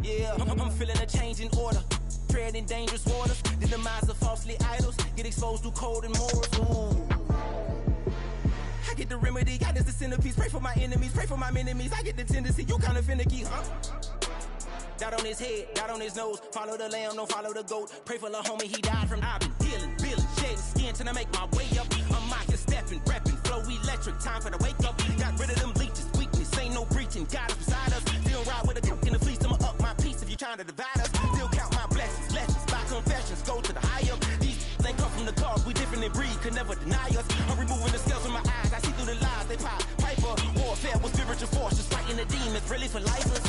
Yeah, I'm feeling a change in order. Treading dangerous waters. The demise of falsely idols. Get exposed through code and morals. Ooh. I get the remedy, God is the centerpiece. Pray for my enemies, pray for my enemies. I get the tendency, you kinda finicky, huh? Dot on his head, dot on his nose. Follow the lamb, don't follow the goat. Pray for the homie, he died from. I've been healing, feeling, shedding skin till I make my way up. I'm mocking, stepping, repping, flow electric. Time for the wake up. Got rid of them leeches, weakness, ain't no breaching. God is beside us. Still ride with a cook in the fleece. I'ma up my piece if you trying to divide us. Still count my blessings, lessons, by confessions. Go to the high up. These ain't come from the cause, we different in breed, could never deny us. I'm removing the scales from my eyes. I see through the lies they pop. Piper, warfare with spiritual force, just fighting the demons, really for lifers.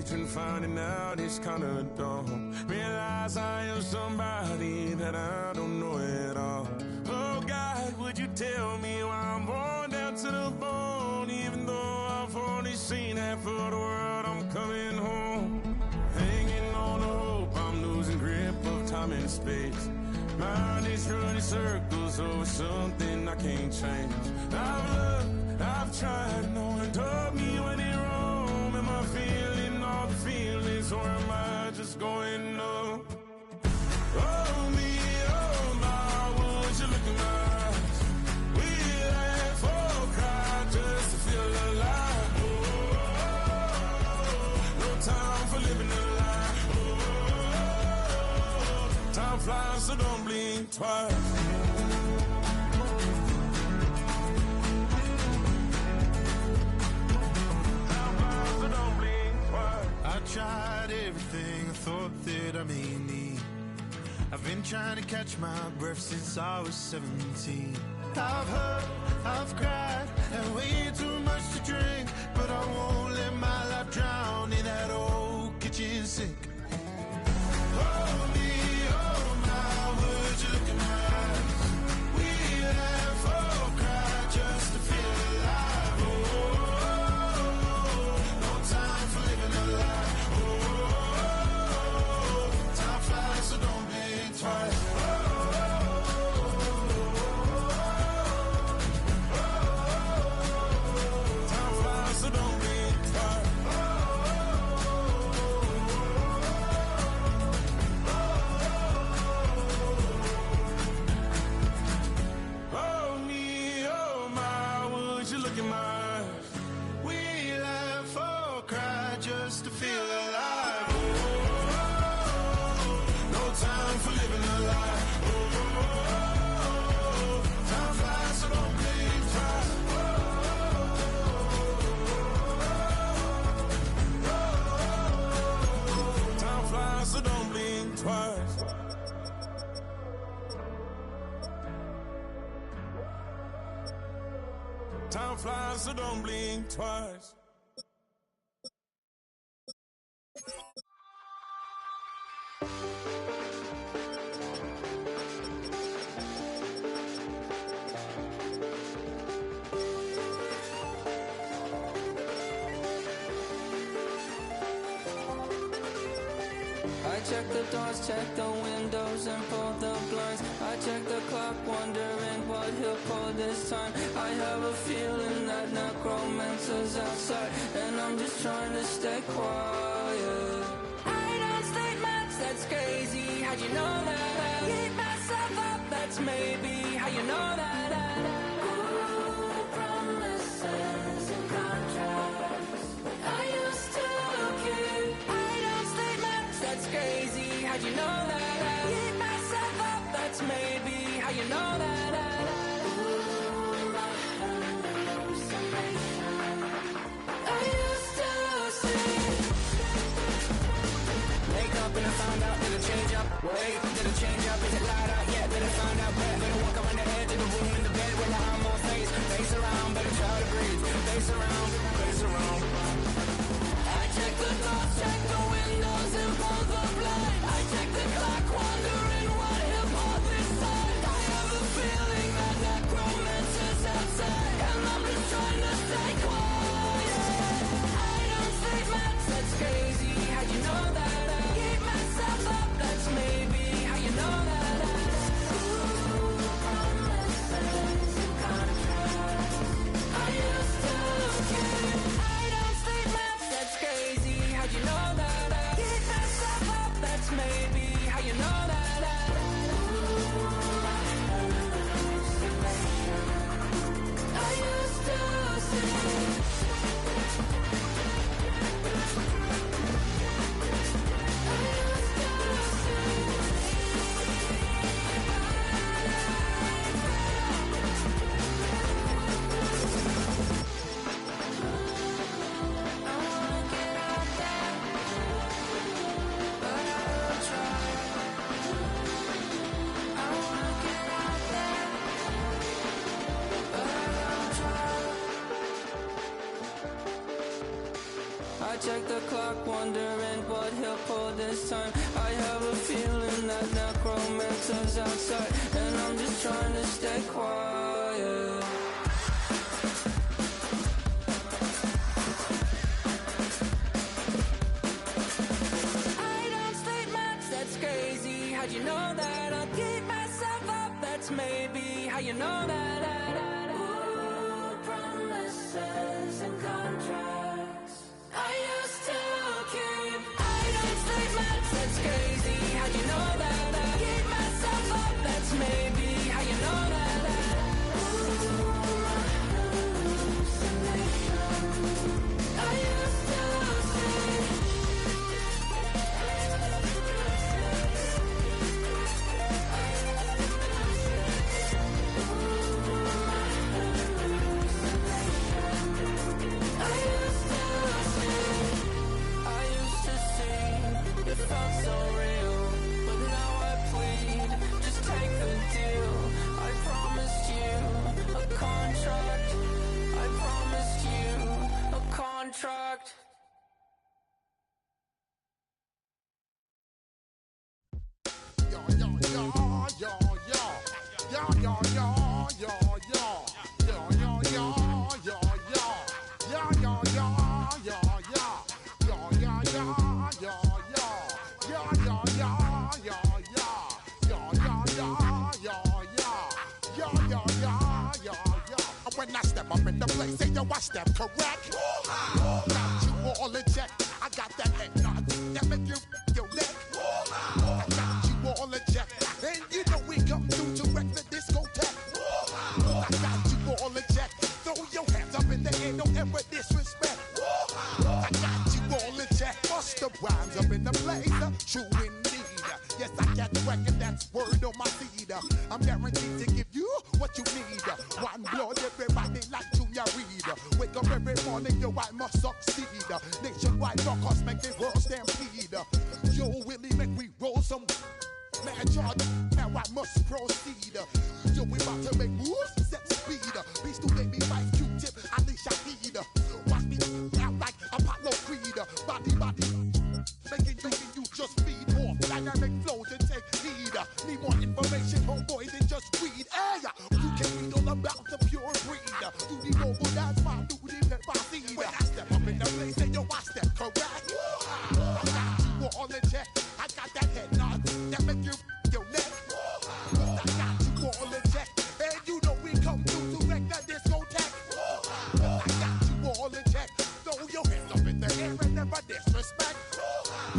And finding out it's kinda dumb. Realize I am somebody that I don't know at all. Oh God, would you tell me why I'm born down to the bone? Even though I've only seen half of the world, I'm coming home. Hanging on the hope, I'm losing grip of time and space. Mind is running circles over something I can't change. I've looked, I've tried, no one told me when it wrong. Am I feeling all the feelings, or am I just going up? Oh me, oh my, would you look in my eyes? We laugh or cry just to feel alive. Oh, no time for living a lie. Oh, time flies, so don't blink twice. I tried everything I thought that I may need. I've been trying to catch my breath since I was 17. I've hurt, I've cried, and way too much to drink, but I won't let my life drown in that old kitchen sink. Oh me, oh my, would you look in my eyes? We laugh or cry just to feel alive. Oh, no time for living a lie. So don't think twice. Time flies, so don't think twice. Oh me, oh my, would you look in my eyes? We laugh or cry just to feel alive. Time for living a lie. Oh, time flies, so don't think twice. Time flies, so don't blink twice. Time flies, so don't blink twice. Check the doors, check the windows, and pull the blinds. I check the clock, wondering what he'll pull this time. I have a feeling that necromancer's outside, and I'm just trying to stay quiet. I don't state much, that's crazy. How'd you know that? Keep myself up, that's maybe how you know that. Ooh, promises and contracts. I used to keep. I don't state much, that's crazy. How'd you know that? Keep myself up, that's maybe how you know that. Ooh, my hallucination. I used to see. Wake up and I found out, did it change up? Wait, did it change up? Is it light out? Yeah, did it find out? Better walk around the edge of the room in the bed with I'm on face around, better try to breathe. Face around, face around. I check the doors, check the windows, and pull the blind. I check the clock, wondering what he'll pull this time. I have a feeling that necromancer's outside, and I'm just trying to stay quiet. I don't think much, that's crazy. How'd you know that? Keep myself up, that's maybe how you know that. check the clock, wondering what he'll pull this time. I have a feeling that necromancer's outside, and I'm just trying to stay quiet. I don't sleep much, that's crazy. How'd you know that? I'll keep myself up, that's maybe how you know that. Ooh, promises and contracts I used to keep. I don't sleep much, that's crazy. How'd you know that? I'll keep myself up, that's maybe how you know that. Ooh, my hallucination I used to see. It felt so real, but now I plead, just take the deal. I promised you a contract. I promised you a contract. When I step up in the place, say yo, I step correct. Got you all in check. I got that head nod that make you your neck. I got you all in check, and you know we come through to wreck the discotheque. I got you all in check. Throw your hands up in the air, don't ever disrespect. I got you all in check. Bust the rhymes up in the place, true indeed. Yes, I got the record, that's word on my feed. I'm guaranteed to give you what you need. One blood, everybody like Junior Reed. Wake up every morning, yo, I must succeed. Nationwide rockers make the world stampede. Yo, Willie, make we roll some mad charge. Now I must proceed. Yo, we about to make moves, set speed. Beast to baby, wife, Q-tip, Alicia Heed. Watch me out like Apollo Creed. Body, making you just feed off dynamic flows and take heed. Need more information, homeboy, than just read. Hey, you can read all about the pure breed. You need mobile, that's my duty, pepper seed. When I step up in the place, then yo, I step correct. I got you all in check. I got that head nod that make you your neck. I got you all in check, and you know we come through to wreck the discotheque. I got you all in check. Throw your hands up in the air and never disrespect.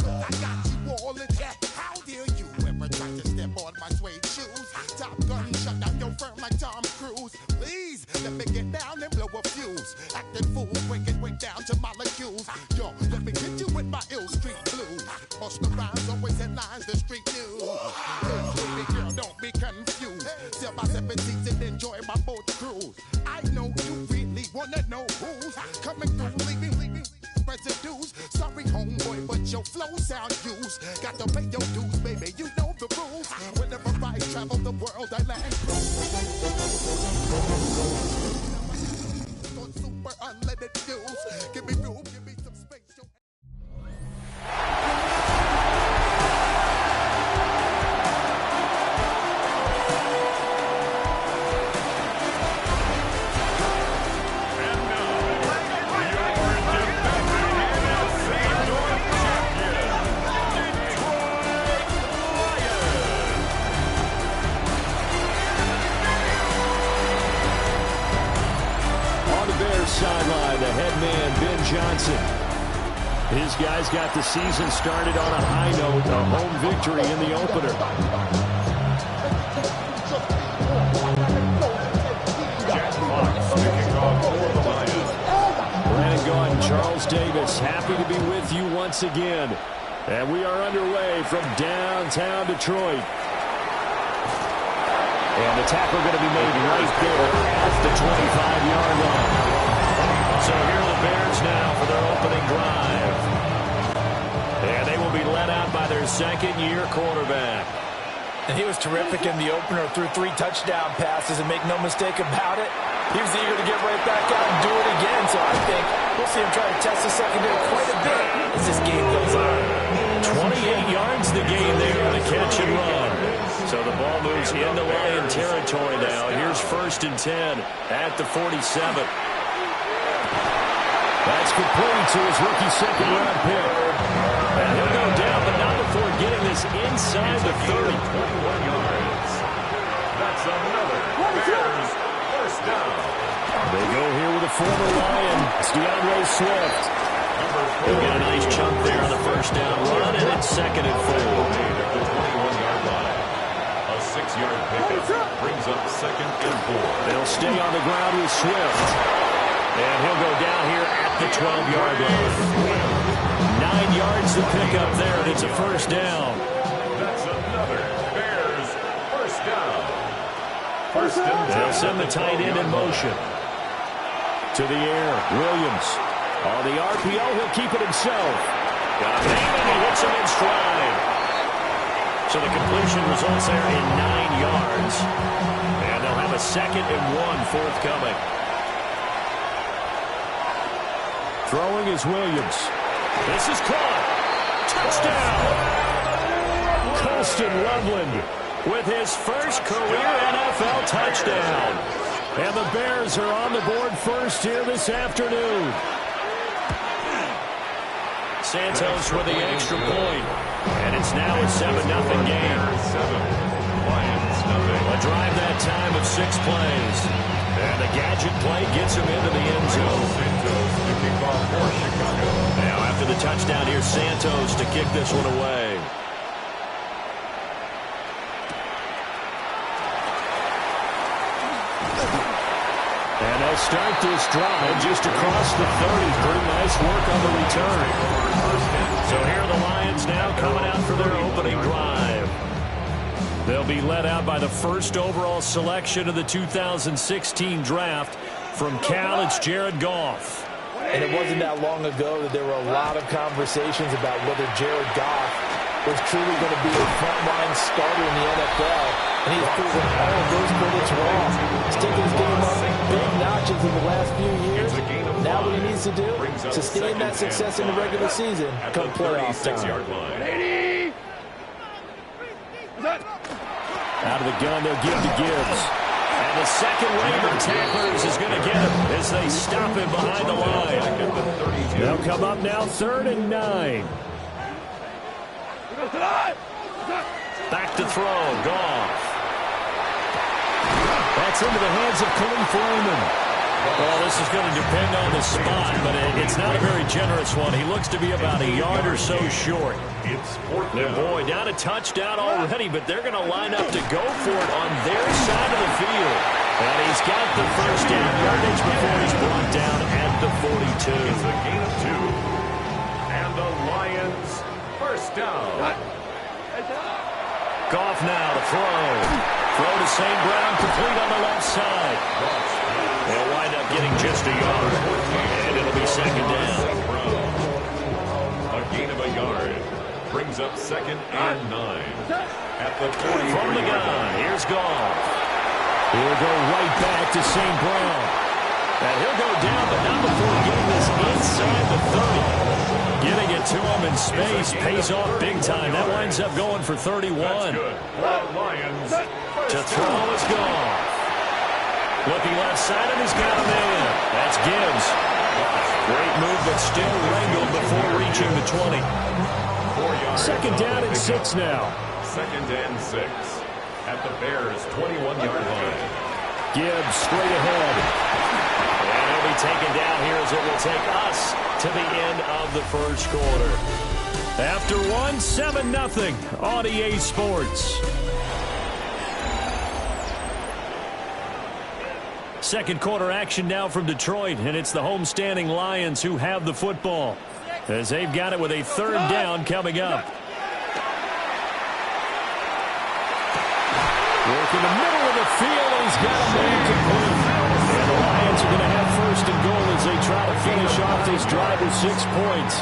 I got you all in check. How dare you ever try to step on my suede shoes? Top Gun shut down your firm like Tom Cruise. Please let me get down and blow a fuse. Acting fool, bring it way down to molecules. Yo, let me hit you with my ill street blues. Bust the rhymes, always headlines, the street news. Baby girl, don't be confused. Sell my 7 seats and enjoy my boat cruise. I know you really wanna know who's coming through, leaving residues. Sorry, homeboy, but your flow sound used. Got to pay your dues, baby. You know the rules. Whenever I travel the world, I land on super unleaded fuels. Give me room, give me some space. Sideline, the head man, Ben Johnson. His guys got the season started on a high note, a home victory in the opener. Jack Fox kicking off for the Lions. Brandon Gaud and Charles Davis, happy to be with you once again. And we are underway from downtown Detroit. And the tackle going to be made right there at the 25-yard line. So here are the Bears now for their opening drive. And they will be led out by their second-year quarterback. And he was terrific in the opener, threw 3 touchdown passes, and make no mistake about it, He was eager to get right back out and do it again, so I think we'll see him try to test the secondary quite a bit as this game goes on. 28 yards the game there on the catch and run. So the ball moves into Lion territory now. Here's 1st and 10 at the 47. That's complete to his rookie second-round pick. And he'll go down, but not before getting this inside the 30. 21 yards. That's another Bears first down. They go here with a former Lion. It's DeAndre Swift. They'll get a nice chunk there on the first down run, and it's 2nd and 4. At the 21-yard line. A 6-yard pickup brings up 2nd and 4. They'll stay on the ground with Swift. And he'll go down here at the 12-yard line. 9 yards to pick up there, and it's a first down. That's another Bears first down. First and 10. They'll send the tight end in motion. To the air, Williams. On the RPO, he'll keep it himself. Got a man, and he hits him in stride. So the completion results there in 9 yards. And they'll have a 2nd and 1 forthcoming. Throwing is Williams. This is caught. Touchdown. Colston Loveland with his first career NFL touchdown. And the Bears are on the board first here this afternoon. Santos with the extra point. And it's now a 7-0 game. 7. Lions nothing. A drive that time of 6 plays. And the gadget play gets him into the end zone. Santos to kick off for Chicago. Now after the touchdown, here's Santos to kick this one away. And they'll start this drive just across the 30. Pretty nice work on the return. So here are the Lions now coming out for their opening drive. They'll be led out by the first overall selection of the 2016 draft. From Cal, it's Jared Goff. And it wasn't that long ago that there were a lot of conversations about whether Jared Goff was truly going to be a frontline starter in the NFL. And he's proven all of those critics wrong. He's taken his game up big notches in the last few years. Now what he needs to do, sustain that success in the regular season come playoff time. Out of the gun, they'll give to Gibbs. And the second wave of tacklers is going to get him as they stop him behind the line. They'll come up now 3rd and 9. Back to throw, Goff. That's into the hands of Khalif Raymond. Well, this is going to depend on the spot, but it's not a very generous one. He looks to be about a yard or so short. And boy, down a touchdown already, but they're going to line up to go for it on their side of the field. And he's got the first down yardage before he's brought down at the 42. It's a gain of 2. And the Lions first down. Goff now to throw. Throw to St. Brown, complete on the left side. They'll wind up getting just a yard. And it'll be 2nd down. A gain of a yard. Brings up 2nd and 9. At the 40. From the gun, here's Goff. He'll go right back to St. Brown. And he'll go down, but not before getting this inside the 30. Getting it to him in space pays off big time. That winds up going for 31. That's good. Lions. To throw is Goff. Looking left side, and he's got a man. That's Gibbs. Great move, but still wrangled before reaching the 20. 4 yards. 2nd down and 6 now. 2nd and 6. At the Bears' 21-yard line. Gibbs straight ahead. And he'll be taken down here as it will take us to the end of the first quarter. After 7-0 on EA Sports. Second quarter action now from Detroit, and it's the homestanding Lions who have the football as they've got it with a 3rd down coming up. Work in the middle of the field, and he's got a man complete. And the Lions are going to have 1st and goal as they try to finish off this drive with 6 points.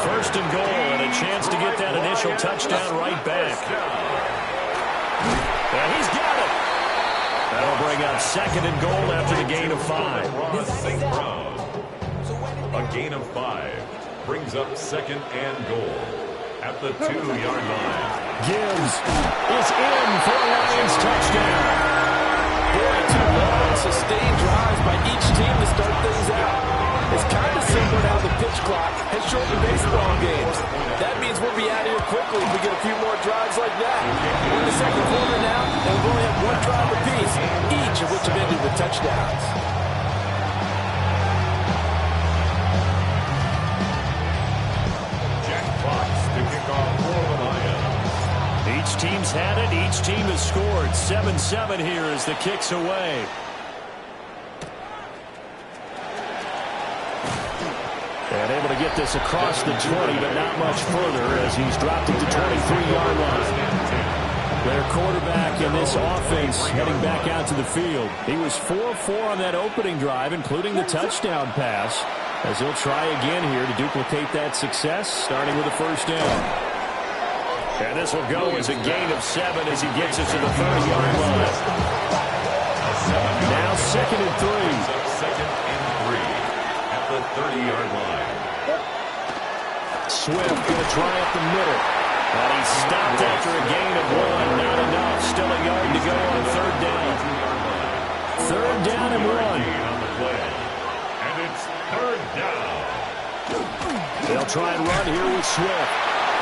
1st and goal, and a chance to get that initial touchdown right back. And he's got it. That'll bring bring up second and goal after the gain of 5. St. Brown. A gain of 5 brings up second and goal at the 2-yard line. Gibbs is in for a Lions touchdown. Boy, 2 long, sustained drives by each team to start things out. It's kind of similar to how the pitch clock has shortened baseball games. That means we'll be out of here quickly if we get a few more drives like that. We're in the second quarter now, and we've only had 1 drive apiece, each of which have ended with touchdowns. Jack Fox to kick off for the Lions. Each team's had it. Each team has scored. 7-7 here as the kick's away. And able to get this across the 20, but not much further as he's dropped it to 23-yard line. Their quarterback in this offense heading back out to the field. He was 4-4 on that opening drive, including the touchdown pass, as he'll try again here to duplicate that success, starting with a first down. And this will go as a gain of 7 as he gets it to the 30-yard line. Now second and 3. Second and 3 at the 30-yard line. Swift going to try up the middle. And he's stopped after a gain of 1. Not enough. Still a yard to go on third down. Third down and 1. On the play. And it's third down. They'll try and run here with Swift.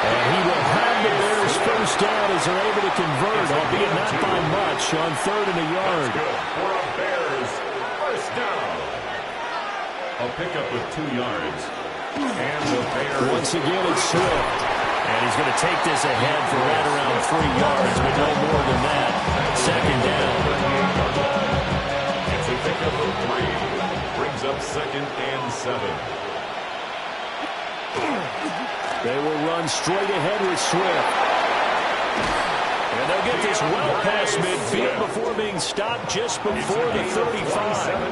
And he will have the Bears first down as they're able to convert, albeit not by much, on third and a yard. That's good for a Bears first down. A pickup with 2 yards. And the Bears. Once again, it's Swift. And he's going to take this ahead for right around 3 yards, but no more than that. Second down. It's a pickup of 3. Brings up second and 7. They will run straight ahead with Swift. And they'll get this well past midfield before being stopped just before the 35.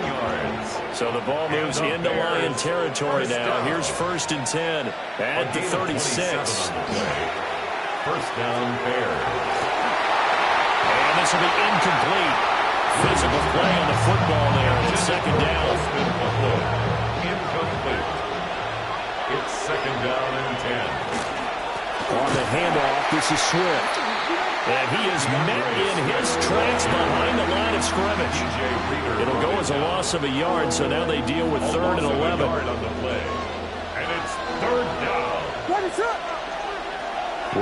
So the ball moves into Lion territory now. Here's first and 10 at the 36. First down, Bears. And this will be incomplete. Physical play on the football there. And second down. Incomplete. It's second down and 10. On the handoff, this is Swift. And he is met in his tracks behind the line of scrimmage. It'll go as a loss of a yard, so now they deal with third and 11. On the play. And it's third down.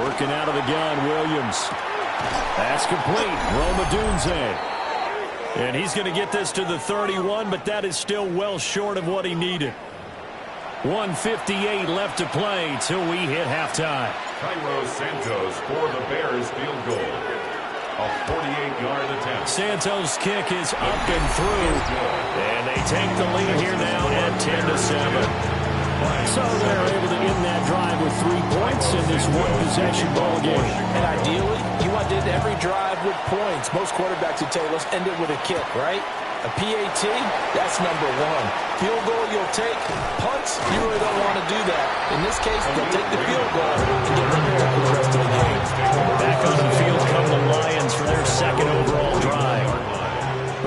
Working out of the gun, Williams. That's complete. Roma Dunze. And he's going to get this to the 31, but that is still well short of what he needed. 1:58 left to play till we hit halftime. Cairo Santos for the Bears field goal. A 48-yard attempt. Santos' kick is up and through. And they take the lead here now at 10-7. So they're able to end that drive with 3 points in this one-possession ball game. And ideally, you want to end every drive with points. Most quarterbacks would tell you, let's end it with a kick, right? A PAT, that's number 1. Field goal you'll take. Punts, you really don't want to do that. In this case, they'll take the field goal and get prepared for the rest of the game. Back on the field come the Lions for their second overall drive.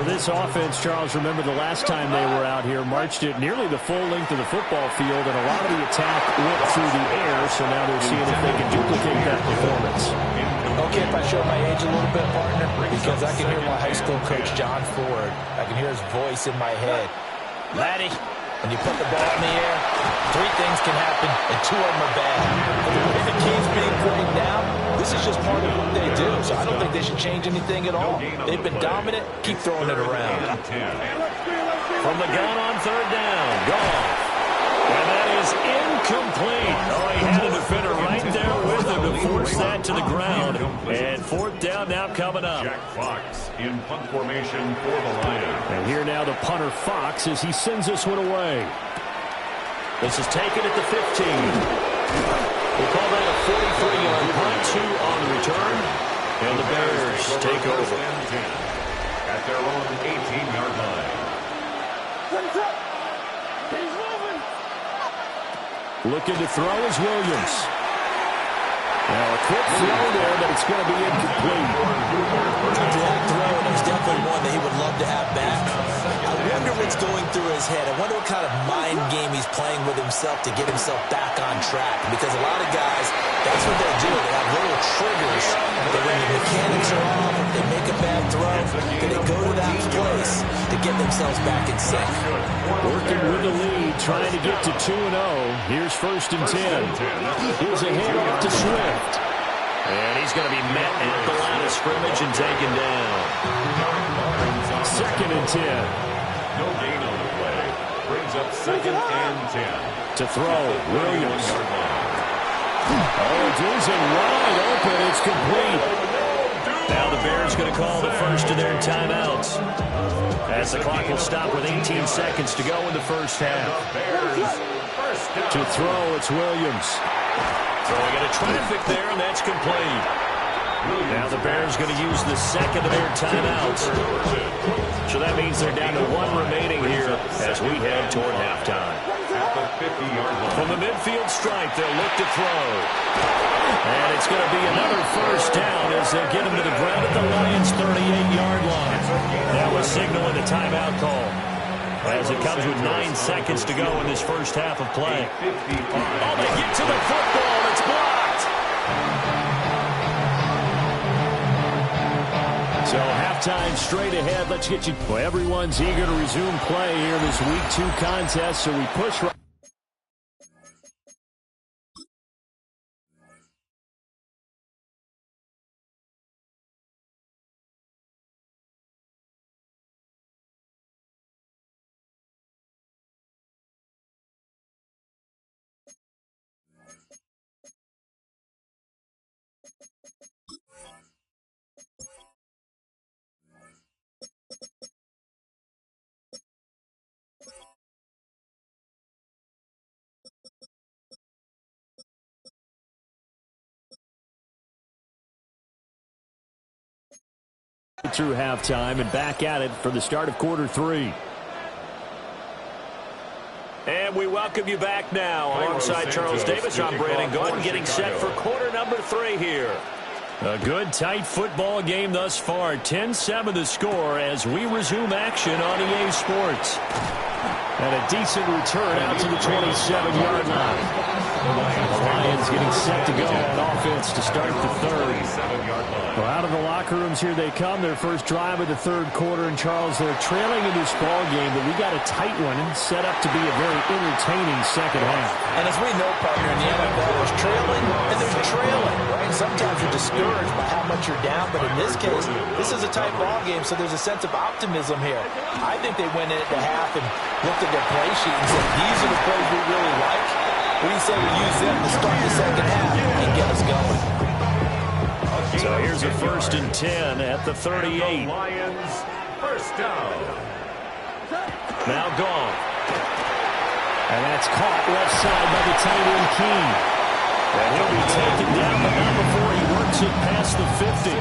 For this offense, Charles, remember the last time they were out here, marched it nearly the full length of the football field, and a lot of the attack went through the air, so now they're seeing if they can duplicate that performance. Okay, if I show my age a little bit, partner, because I can hear my high school coach, John Ford. I can hear his voice in my head. Laddie, when you put the ball in the air, 3 things can happen, and 2 of them are bad. But the way the game's being played now, this is just part of what they do, so I don't think they should change anything at all. They've been dominant. Keep throwing it around. From the gun on third down, Goff. And that is incomplete. Oh, he had a defender right there with him to force that to the ground. And fourth down now coming up. Jack Fox in punt formation for the Lions. And here now the punter Fox as he sends this one away. This is taken at the 15. We'll call that a 43-yard punt, 2 on the return. And the Bears take over. At their own 18-yard line. Looking to throw is Williams. Now a quick throw there, but it's going to be incomplete. Drag throw, and it was definitely one that he would love to is going through his head? I wonder what kind of mind game he's playing with himself to get himself back on track. Because a lot of guys, that's what they do. They have little triggers that when the mechanics are off, if they make a bad throw, then they go to that place to get themselves back in sync. Working with the lead, trying to get to 2-0. Here's 1st and 10. Here's a handoff to Swift. And he's going to be met at the line of scrimmage and taken down. 2nd and 10. No gain on the play. Brings up 2nd and 10. To throw, Williams. Oh, Dewey's in wide open. It's complete. Now the Bears going to call the first of their timeouts. As the clock will stop with 18 seconds to go in the first half. To throw, it's Williams. Throwing into traffic there, and that's complete. Now the Bears going to use the second of their timeouts. So that means they're down to 1 remaining here as we head toward halftime. From the midfield stripe, they'll look to throw. And it's going to be another first down as they get him to the ground at the Lions' 38-yard line. That was signaling a timeout call. As it comes with 9 seconds to go in this first half of play. Oh, they get to the football. It's blocked. So halftime straight ahead. Let's get you. Well, everyone's eager to resume play here in this Week 2 contest. So we push right. Through halftime and back at it for the start of quarter 3. And we welcome you back now. Alongside Charles Davis, I'm Brandon Gordon, getting set for quarter number 3 here. A good, tight football game thus far. 10-7 the score as we resume action on EA Sports. And a decent return out to the 27-yard line. The Lions getting set to go on offense to start the third. Well, out of the locker rooms here they come. Their first drive of the third quarter. And Charles, they're trailing in this ball game, but we got a tight one and set up to be a very entertaining second half. And as we know, partner, in the NFL, there's trailing and there's trailing, right? Sometimes you're discouraged by how much you're down, but in this case, this is a tight ball game, so there's a sense of optimism here. I think they went in at the half and looked at their play sheet and said, these are the plays we really like. What do you say we use them to start the second half and get us going? So here's a 1st and 10 at the 38. Lions, first down. Now gone. And that's caught left side by the tight end King. And he'll be taken down, but not before he works it past the 50.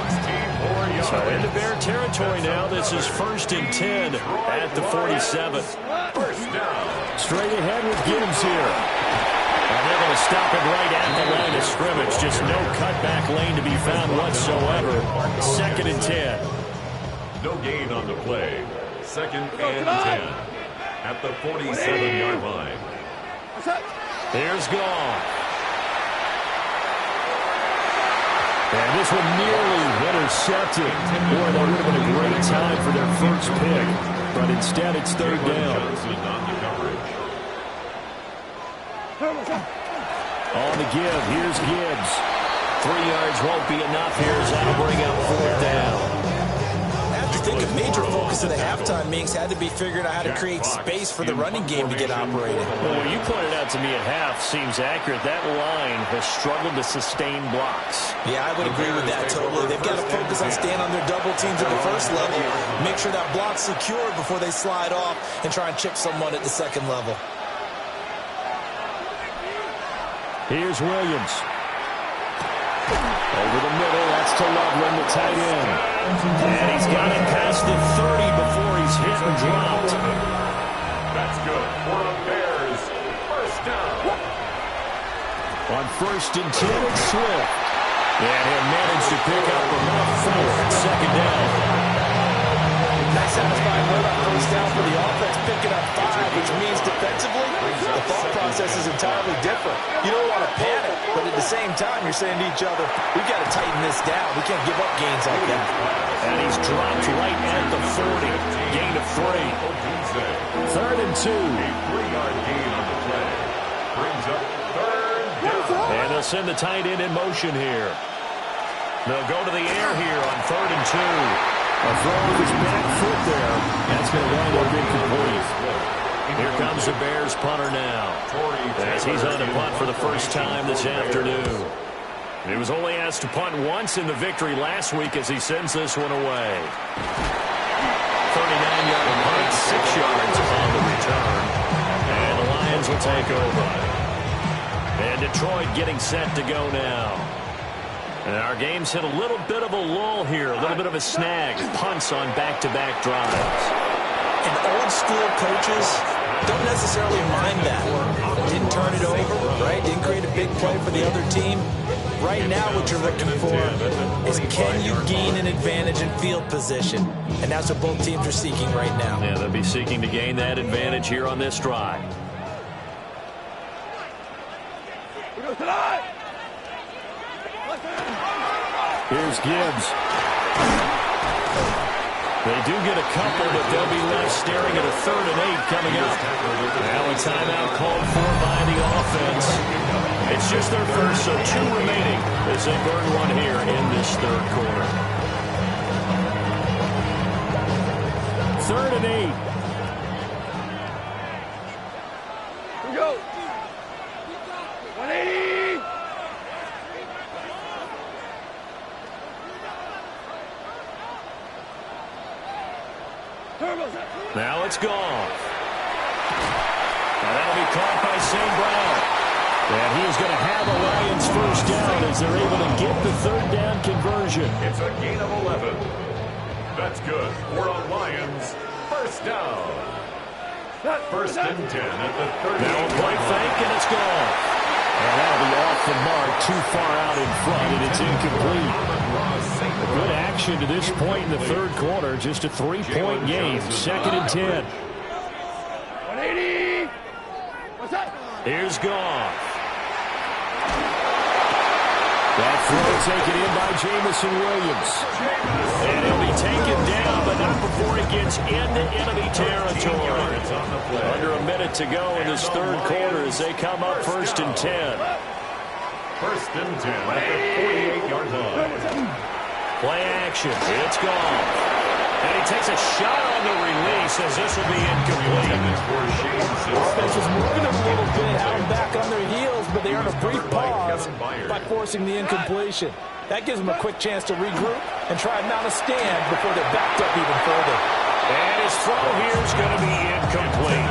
So into Bear territory now. This is 1st and 10 at the 47. Straight ahead with Gibbs here. And they're going to stop it right at the line of scrimmage. Just no cutback lane to be found whatsoever. 2nd and 10. No gain on the play. 2nd and 10 at the 47-yard line. Here's Gone. And this one nearly intercepted. Boy, that would have been a great time for their first pick. But instead, it's 3rd down. On the give, here's Gibbs. 3 yards won't be enough here as that'll bring up 4th down. I think a major focus of the halftime meetings had to be figuring out how to create space for the running game to get operated. Well, what you pointed out to me at half seems accurate. That line has struggled to sustain blocks. Yeah, I would agree with that totally. They've got to focus on staying on their double teams at the first level. Make sure that block's secured before they slide off and try and chip someone at the second level. Here's Williams. Over the middle, that's to Loveland, the tight end. And he's got it past the 30 before he's hit and dropped. That's good for the Bears. First down. On 1st and 10, it's Swift. And he'll manage to pick up enough for 2nd down. Nice satisfying run on first down for the offense. picking up 5, which means defensively, the thought process is entirely different. You don't want to panic, but at the same time, you're saying to each other, we've got to tighten this down. We can't give up gains like that. And he's dropped right at the 40. Gain of 3. 3rd and 2. A 3-yard gain on the play. Brings up 3rd down. And they'll send the tight end in motion here. They'll go to the air here on 3rd and 2. A throw with his back foot there. That's going to wind up incomplete. Here comes the Bears punter now, as he's on the punt for the first time this afternoon. He was only asked to punt once in the victory last week as he sends this one away. 39-yard punt, 6 yards on the return. And the Lions will take over. And Detroit getting set to go now. And our game's hit a little bit of a lull here, a little bit of a snag. Punts on back-to-back drives. And old-school coaches don't necessarily mind that. Didn't turn it over, right? Didn't create a big play for the other team. Right now what you're looking for is can you gain an advantage in field position? And that's what both teams are seeking right now. Yeah, they'll be seeking to gain that advantage here on this drive. Here's Gibbs. They do get a couple, but they'll be left staring at a 3rd and 8 coming up. Now a timeout called for by the offense. It's just their first, so 2 remaining as they burn one here in this 3rd quarter. 3rd and 8. Here we go. 180. Now it's gone. Now that'll be caught by St. Brown. And he is going to have a Lions first down as they're able to get the 3rd down conversion. It's a gain of 11. That's good. We're on Lions. First down. 1st and 10 at the 30. Now a play fake, and it's gone. And that'll be off the mark, too far out in front, and it's incomplete. Good action to this point in the 3rd quarter. Just a 3-point game. 2nd and 10. 180. What's that? Here's Goff. That throw taken in by Jamison Williams. And he'll be taken down, but not before he gets into enemy territory. Under a minute to go in this 3rd quarter as they come up 1st and 10. 1st and 10 at the 48-yard line. Play action. It's gone. And he takes a shot on the release as this will be incomplete. Offense was moving a little bit, out and back on their heels, but they earn a brief pause by forcing the incompletion. That gives them a quick chance to regroup and try and mount a stand before they're backed up even further. And his throw here is going to be incomplete.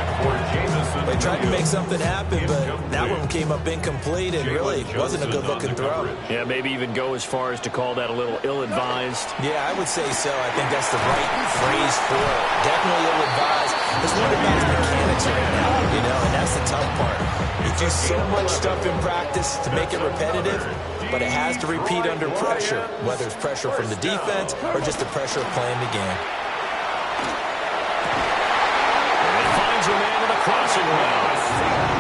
They tried to make something happen, but that one came up incomplete and really wasn't a good-looking throw. Yeah, maybe even go as far as to call that a little ill-advised. Yeah, I would say so. I think that's the right phrase for it. Definitely ill-advised. It's one about his mechanics right now, and that's the tough part. You do so much stuff in practice to make it repetitive, but it has to repeat under pressure, whether it's pressure from the defense or just the pressure of playing the game. A man in the crossing route.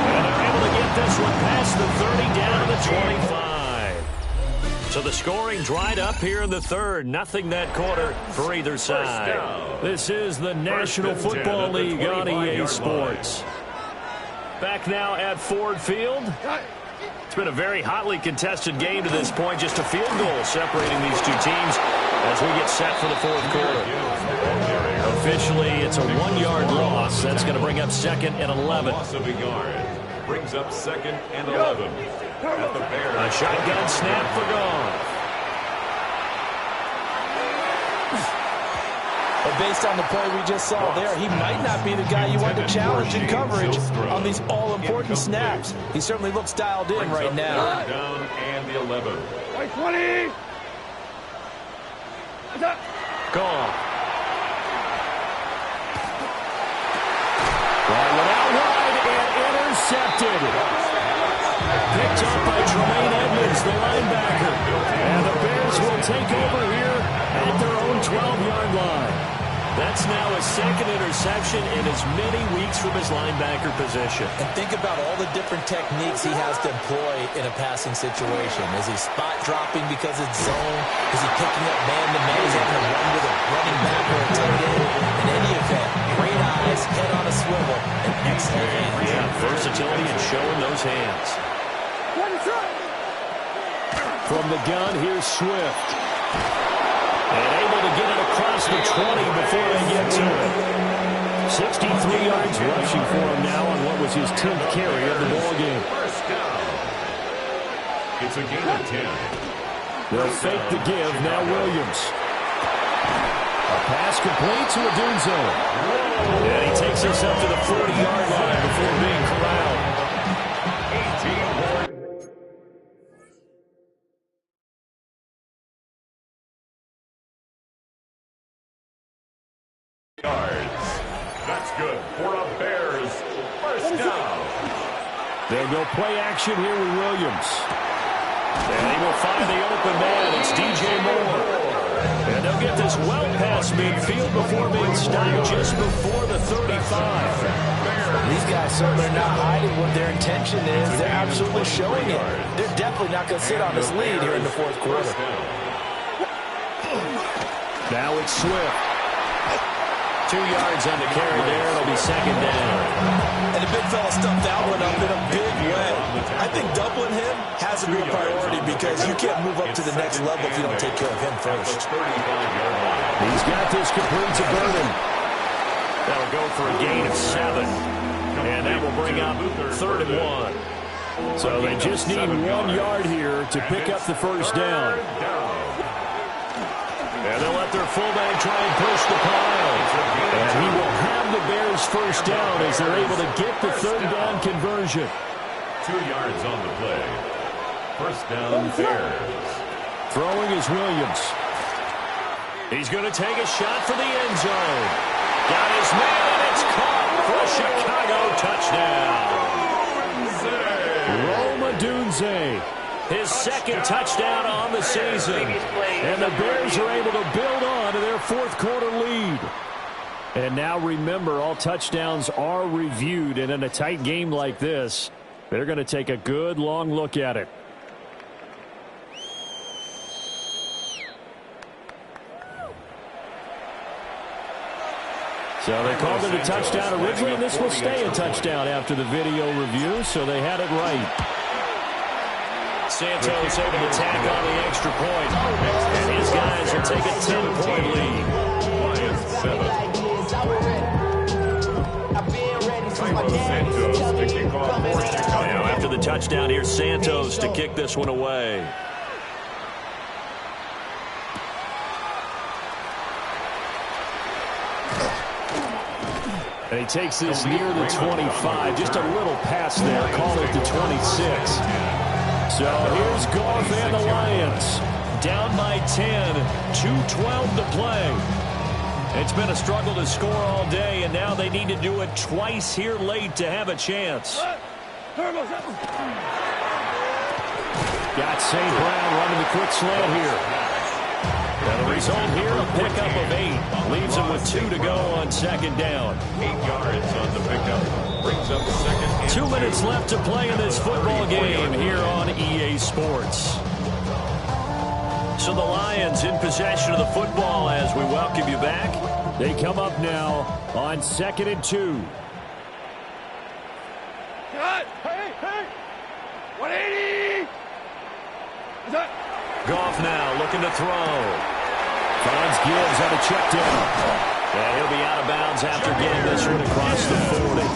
And they're able to get this one past the 30 down to the 25. So the scoring dried up here in the 3rd. Nothing that quarter for either side. This is the National Football League on EA Sports. Back now at Ford Field. It's been a very hotly contested game to this point. Just a field goal separating these two teams as we get set for the 4th quarter. Officially, it's a 1-yard loss. That's going to bring up 2nd and 11. Loss of a yard. Brings up 2nd and 11. At the Bears. A shotgun snap for Goff. But based on the play we just saw there, he might not be the guy you want to challenge in coverage on these all-important snaps. He certainly looks dialed in right now. Down and the 11. 20. Goff. Went out wide and intercepted. Picked up by Tremaine Edmonds, the linebacker. And the Bears will take over here at their own 12-yard line. That's now his second interception in as many weeks from his linebacker position. And think about all the different techniques he has to employ in a passing situation. Is he spot dropping because it's zone? Is he picking up man-to-man? Is he having to run with a running back or a tight end? In any event, great eyes, head on a swivel, and excellent hands. Yeah, versatility and showing those hands. From the gun, here's Swift. And able to get it across the 20 before they get to it. 63 yards rushing for him now on what was his 10th carry of the ballgame. First down. It's a gain of 10. They'll fake the give, now Williams. A pass complete to Odunze. And he takes us up to the 40-yard line before being corralled. 18 yards. That's good for a Bears first down. They'll go play action here with Williams. And he will find the open man. It's DJ Moore. And they'll get this well past midfield before being stopped just before the 35. These guys certainly are not hiding what their intention is. They're absolutely showing it. They're definitely not going to sit on this lead here in the fourth quarter. Now it's Swift. 2 yards on the carry there. It'll be second down. And the big fella stuffed that one up in a big way. I think doubling him has to be a priority because you can't move up to the next level if you don't take care of him first. He's got this complete to Burden. That'll go for a gain of 7. And that will bring up 3rd and 1. So they just need 1 yard here to pick up the first down. And they'll let their fullback try and push the pile. And he will have the Bears first down as they're able to get the 3rd down conversion. 2 yards on the play. First down, Bears. Throwing is Williams. He's going to take a shot for the end zone. Got his man, and it's caught for a Chicago touchdown. Rome Odunze. His second touchdown on the season. And the Bears are able to build on to their fourth quarter lead. And now remember, all touchdowns are reviewed. And in a tight game like this, they're going to take a good long look at it. So they called it a touchdown originally, and this will stay a touchdown after the video review, so they had it right. Santos able to tack on the extra point. And his guys will take a 10-point lead. Lions 7. Santos to kick off for Chicago. Now after the touchdown, here's Santos to kick this one away. And he takes this near the 25. Just a little pass there. Call it the 26. So here's Goff and the Lions. Down by 10. 2:12 to play. It's been a struggle to score all day, and now they need to do it twice here late to have a chance. Got St. Brown running the quick slant here. And the result here, a pickup of 8. Leaves him with 2 to go on second down. 8 yards on the pickup. Brings up second. 2 minutes left to play in this football game here on EA Sports. So the Lions in possession of the football as we welcome you back. They come up now on 2nd and 2. Hey! 180! Goff now looking to throw. Finds Gibbs on a check down. And he'll be out of bounds after getting this one across the 40.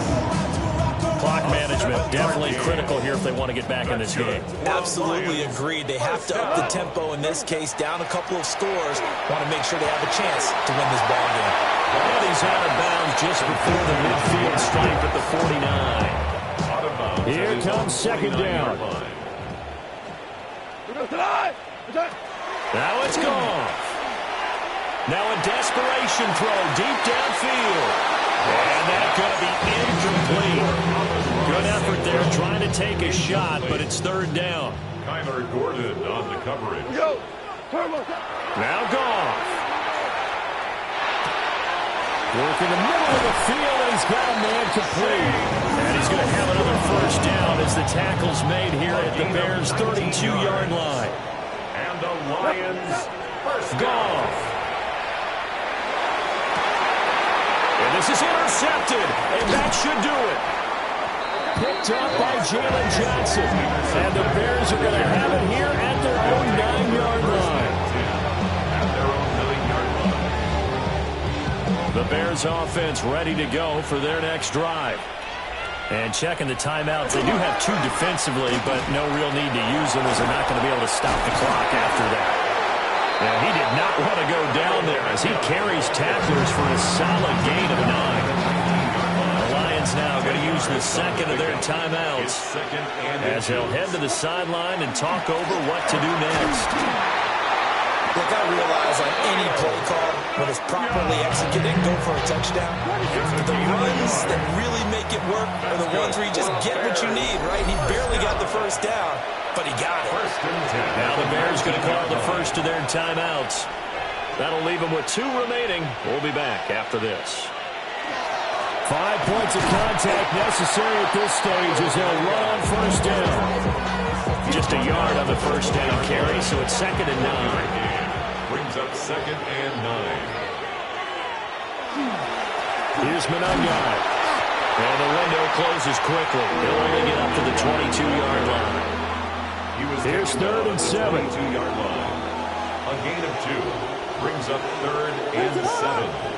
Clock management definitely critical here if they want to get back in this game. Absolutely agreed. They have to up the tempo in this case. Down a couple of scores. Want to make sure they have a chance to win this ball game. And he's out of bounds just before the midfield stripe at the 49. Here comes second down. Now it's gone. Now a desperation throw deep downfield. And that's going to be incomplete. Good effort there trying to take a shot, but it's 3rd down. Kyler Gordon on the coverage. Now Goff. Working the middle of the field, and he's got a man complete. And he's going to have another first down as the tackle's made here at the Bears' 32-yard line. And the Lions first Goff. And this is intercepted, and that should do it. Picked up by Jalen Johnson. And the Bears are going to have it here at their own 9-yard line. The Bears offense ready to go for their next drive. And checking the timeouts, they do have 2 defensively, but no real need to use them as they're not going to be able to stop the clock after that. And he did not want to go down there as he carries tacklers for a solid gain of 9. The Lions now going to use the second of their timeouts as they'll head to the sideline and talk over what to do next. Look, I realize on any play call, when it's properly executed and go for a touchdown, the runs that really make it work are the ones where you just get what you need, right? He barely got the first down, but he got it. Now the Bears going to call the first of their timeouts. That'll leave them with 2 remaining. We'll be back after this. 5 points of contact necessary at this stage as they'll run on first down. Just a yard on the first down carry, so it's 2nd and 9. Brings up 2nd and 9. Here's Monaghan. And the window closes quickly. He'll only get up to the 22-yard line. Here's 3rd and 7. 22-yard line. A gain of 2. Brings up 3rd and 7.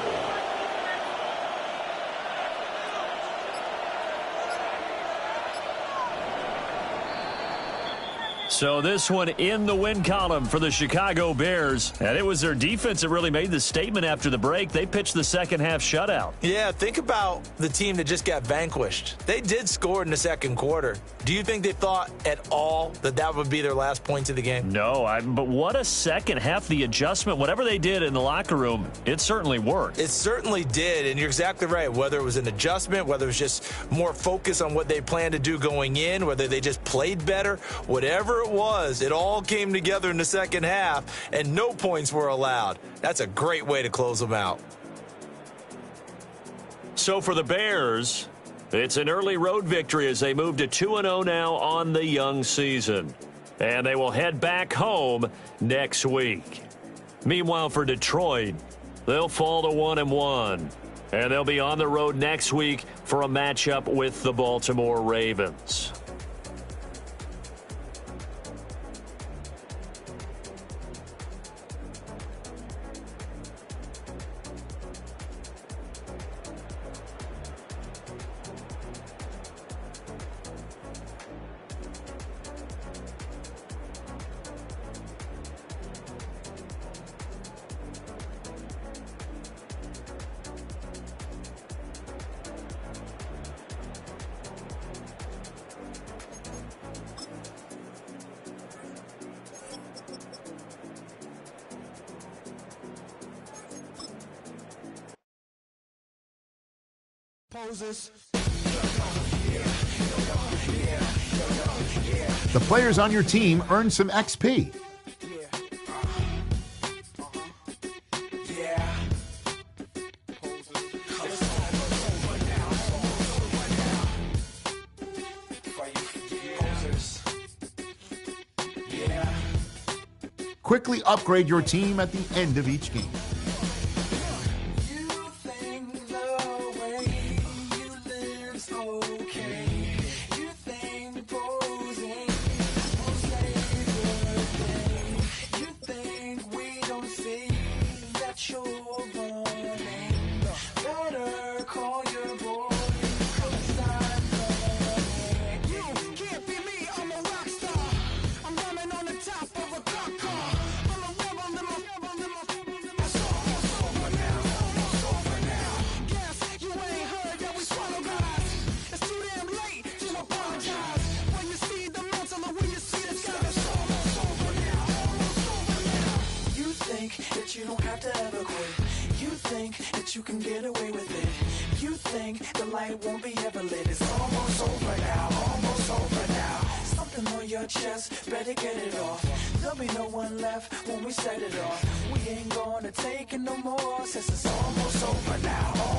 So this one in the win column for the Chicago Bears. And it was their defense that really made the statement after the break. They pitched the second-half shutout. Yeah, think about the team that just got vanquished. They did score in the second quarter. Do you think they thought at all that that would be their last points of the game? No, but what a second half. The adjustment, whatever they did in the locker room, it certainly worked. It certainly did, and you're exactly right. Whether it was an adjustment, whether it was just more focus on what they planned to do going in, whether they just played better, whatever it was, it all came together in the second half, and no points were allowed. That's a great way to close them out. So for the Bears, it's an early road victory as they move to 2-0 now on the young season. And they will head back home next week. Meanwhile, for Detroit, they'll fall to 1-1. And they'll be on the road next week for a matchup with the Baltimore Ravens. The players on your team earn some XP. Quickly upgrade your team at the end of each game. Better get it off. There'll be no one left when we set it off. We ain't gonna take it no more since it's almost over now.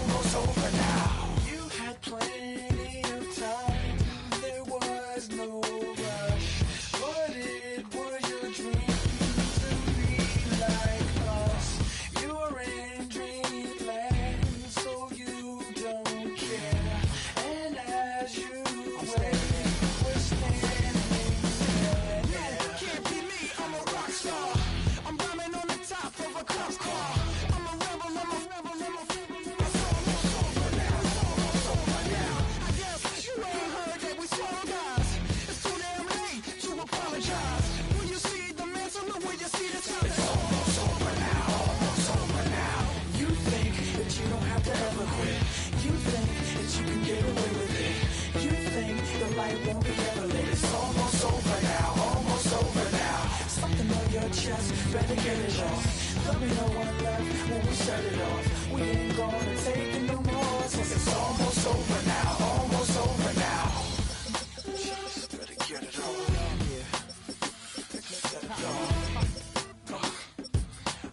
light won't be ever lit. It's almost over now, almost over now. Something on your chest, better get it off. There'll be no one left when we shut it off. We ain't gonna take it no more, since it's almost over now, almost over now. Just better get it off. Yeah. Get it off.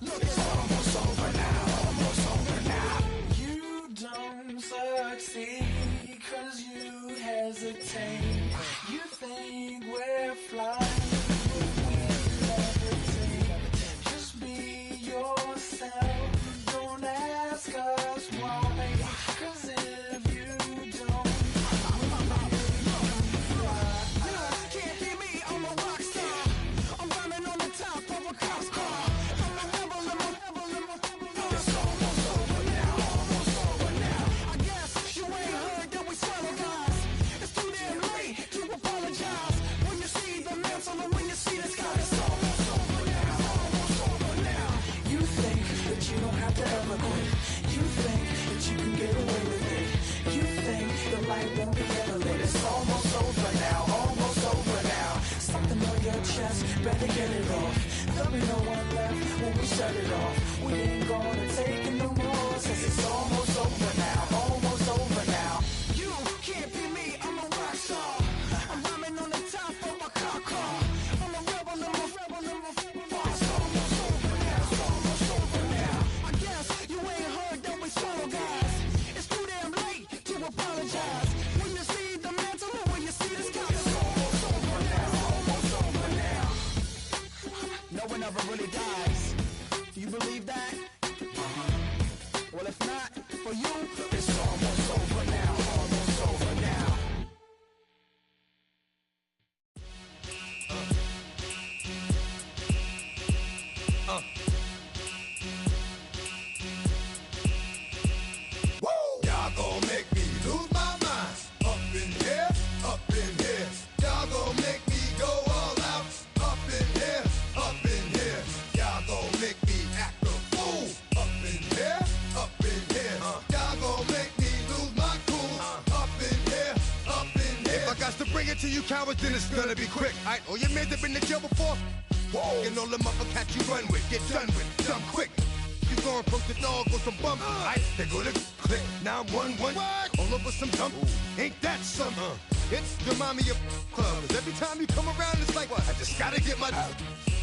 Look, it's almost over now, almost over now. You don't succeed 'cause you hesitate. You think we're flying, but we levitate. Just be yourself, don't ask us why. 'Cause if you don't, can't hear me, I'm a rock star. I'm rhyming on the top of a cop's car. I'm a rebel, I'm a rebel, I'm a rebel. It's almost over now, almost over now. I guess you ain't heard that we swallow guys. It's too damn late to apologize. When you see the mantle and when you see the sky, it's almost over now, almost over now. You think that you don't have to ever quit. You think that you can get away with it. You think the light won't be ever lit. It's almost over now, almost over now. Something on your chest, better get it off. There'll be no one left when we shut it off. We ain't gonna take it no more, since it's almost over now, almost over now. You can't be me, I'm a rock star. I'm rhyming on the top of my car. I'm a rebel, I'm a rebel, I'm a rebel. It's almost over now, it's almost over now. I guess you ain't heard that we swallow guys. It's too damn late to apologize. When you see the mantle and when you see the sky, it's almost over now, almost over now. No one ever really dies. Do you believe that? Well, if not, for you, it's almost over now, almost over now. Y'all gon' make me lose my mind. Up in here, up in here. Y'all gon' make me go all out. Up in here, up in here. Y'all gon' make me act a fool. Up in here, up in here. Y'all gon' make me lose my cool. Up in here, up in here. If I got to bring it to you cowards, then it's gonna be quick. Alright, all your men that been in jail before? Whoa. And all them other cats you run with, get done with, done quick. You gon' approach the dog with some bump. Alright, they go to click 911. All over some dump. Ain't that something? It's the mommy of club. 'Cause every time you come around, it's like, what? I just gotta get my.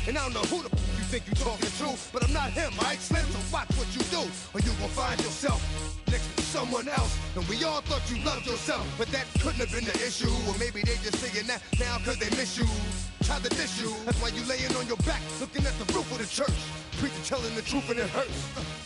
And I don't know who the you think you talking to, but I'm not him, alright, Slim? So watch what you do, or you gon' find yourself next to someone else. And we all thought you loved yourself, but that couldn't have been the issue. Or maybe they just saying that now 'cause they miss you. Tried to diss you, that's why you laying on your back, looking at the roof of the church. Preacher telling the truth and it hurts.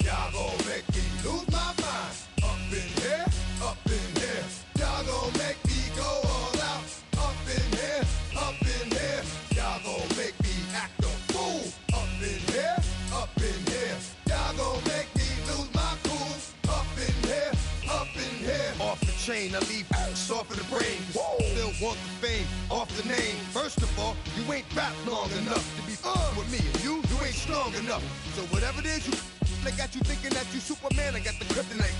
Y'all gon' make me lose my mind. Up in here, up in here. Y'all gon' make me go all out. Up in here, up in here. Y'all gon' make me act a fool. Up in here, up in here. Y'all gon' make me lose my cool. Up in here, up in here. Off the chain, I leave soft in the brain. Still want the fame, off the name. First of all, you ain't rap long enough to be with me. And you ain't strong enough. So whatever it is you they got you thinking that you Superman, I got the kryptonite.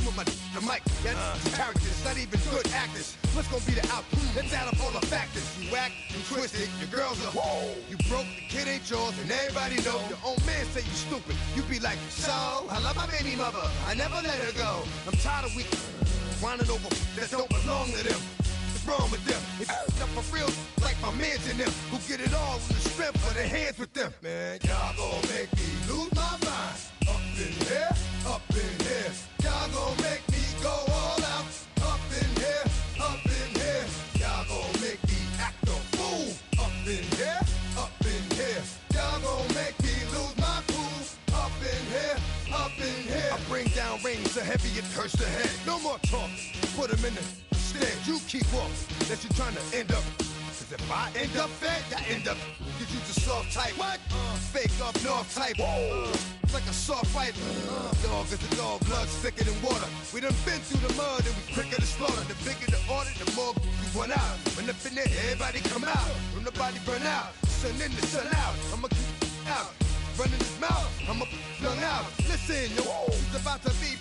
With my the mic, that's characters, not even good actors. What's gonna be the outcome? Let's add up all the factors. You whack, you twisted, your girls are you broke, the kid ain't yours, and everybody know. Your own man say you stupid. You be like, so I love my baby mother, I never let her go. I'm tired of weak whining over that don't belong to them. What's wrong with them? It's up for real, like my mans in them, who get it all with the strength of their hands with them. Man, y'all gon' make me lose my mind. Up in here, up in here. Y'all gon' make me go all out. Up in here, up in here. Y'all gon' make me act a fool. Up in here, up in here. Y'all gon' make me lose my cool. Up in here, up in here. I bring down rain so heavy it hurts the head. No more talk, put him in the stand. You keep walking, that you trying to end up. Cause if I end up fed, I end up. Cause you the soft type. What? Fake up north type. It's like a soft fight. Dog is a dog, blood thicker than water. We done been through the mud and we quicker to slaughter. The bigger the order, the more we run out. When up in there, everybody come out. When the body burn out, sun in the sun out. I'ma keep out. Running his mouth, I'ma flung out. Listen, yo, it's about to be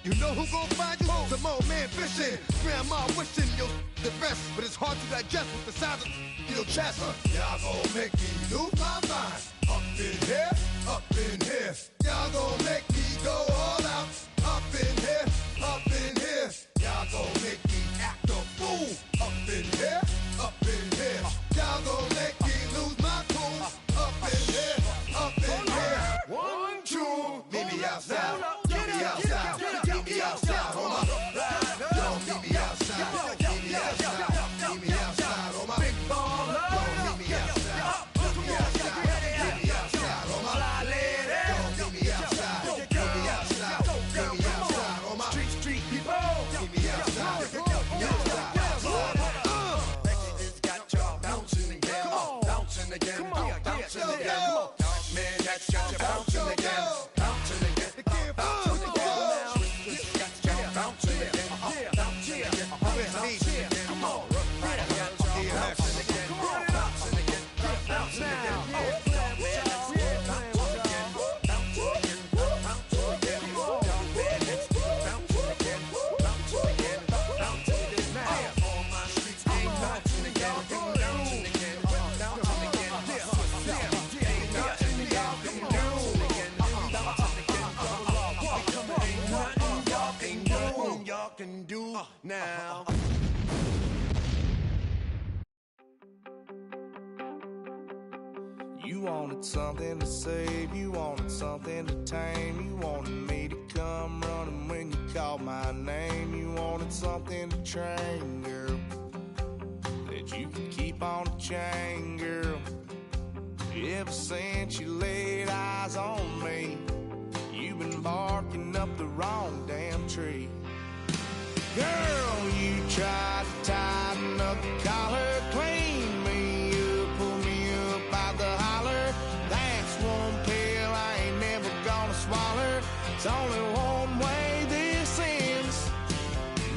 You know who gon' find you? Some old man fishing. Grandma wishing you'll the best, but it's hard to digest with the size of your chest. Y'all gon' make me lose my mind. Up in here, up in here. Y'all gon' make me go all out. Up in here, up in here. Y'all gon' make me act a fool. Up in here, up in here. Y'all gon' make me lose my cool. Up in here, up in here. 1, 2, meet me outside. Meet me outside. Meet me outside. Hold up. Yo, meet me outside. Meet me outside. Meet me outside. Hold up. Big baller. Yo, meet me outside. Meet me outside. Meet me outside. Hold up. Yo, meet me outside. Meet me outside. Meet me outside. Hold up. Street people. Meet me outside. Meet me outside. It's got y'all bouncing again. Bouncing again. Bouncing again. Man, that's got you bouncing again. Bouncing again. Bouncing again. It's got y'all bouncing again. Bouncing again. Bouncing again. Come on. Bouncing again. Bouncing again. Bouncing again. Can do now. You wanted something to save, you wanted something to tame, you wanted me to come running when you called my name, you wanted something to train, girl, that you could keep on the chain, girl. Ever since you laid eyes on me, you've been barking up the wrong damn tree. Girl, you tried to tighten up the collar, clean me up, pull me up by the holler. That's one pill I ain't never gonna swallow. It's only one way this ends.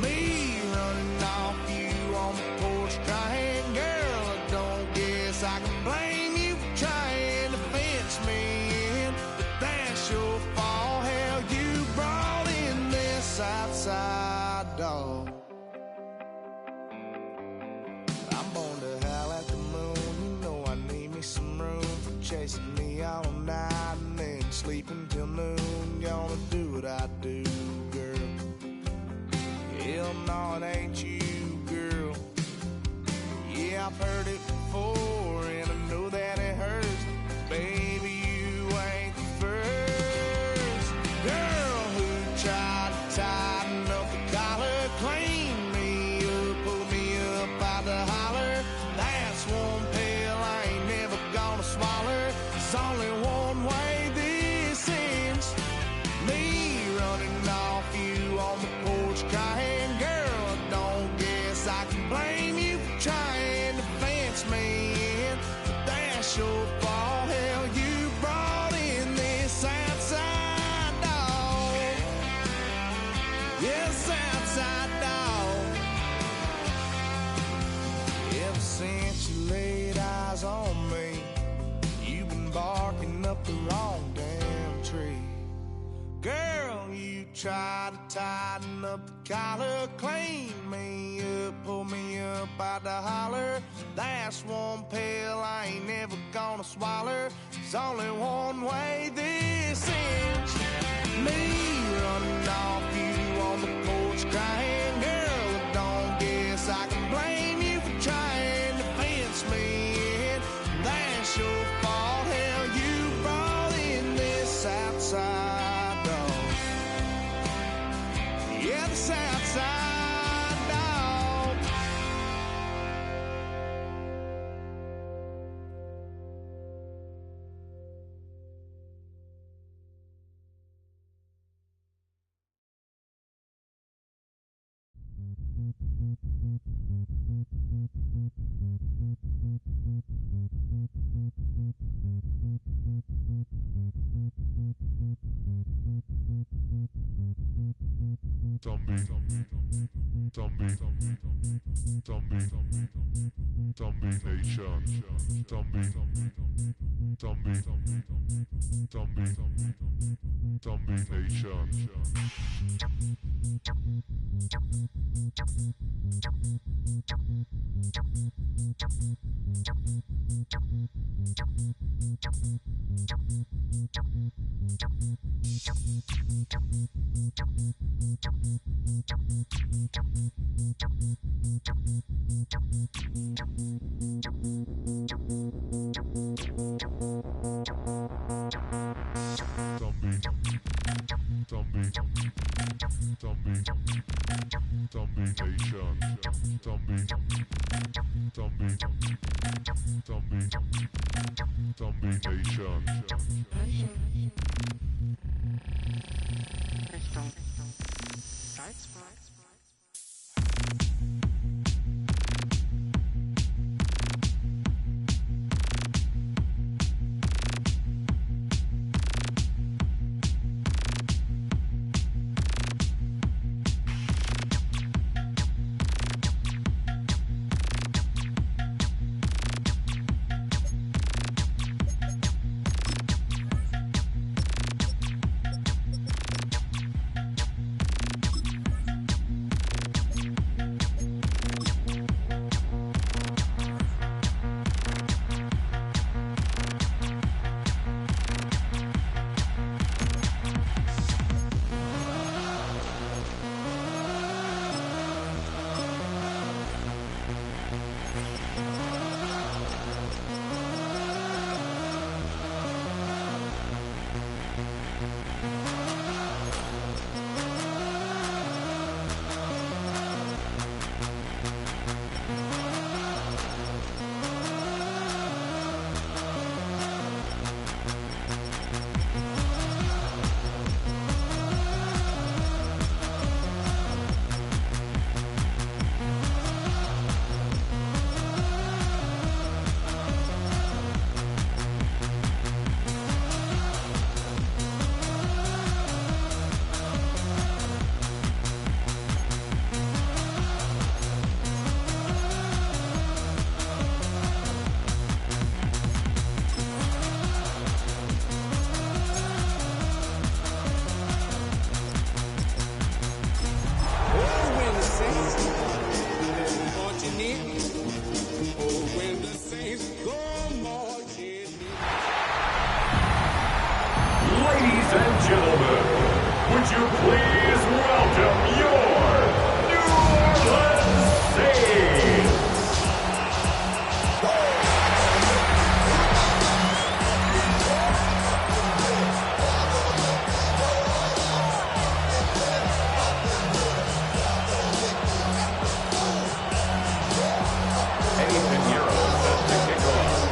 Me running off you on the porch crying. Girl, I don't guess I can blame you for trying to fence me in. But that's your fault, hell, you brought in this outside dog. I'm born to howl at the moon. You know I need me some room for chasing me all night and then sleeping till noon. Gonna do what I do, girl. Hell no, it ain't you, girl. Yeah, I've heard it before and I know that it hurts. Baby, you ain't the first girl who tried to tighten up the collar, clean me up, pull me up by the holler. That's one pill I ain't never gonna swallow. It's only one way this ends. Me running off you on the porch crying. Girl, I don't guess I can blame you for trying to fence me in. But that's your fault, hell, you brought in this outside dog. Yes, outside dog. Ever since you laid eyes on me, you've been barking up the wrong damn tree. Girl, you tried to tighten up the collar, clean me up, pull me up by the holler. That's one pill I ain't never gonna swallow. It's only one way this ends. Me running off you on the porch crying. Girl, I don't guess I can blame you for trying to fence me in. That's your fault, hell, you brought in this outside dog. Yeah, this outside dog. Zombie Nation. Zombie Nation. Ladies and gentlemen, would you please welcome your New Orleans Saints?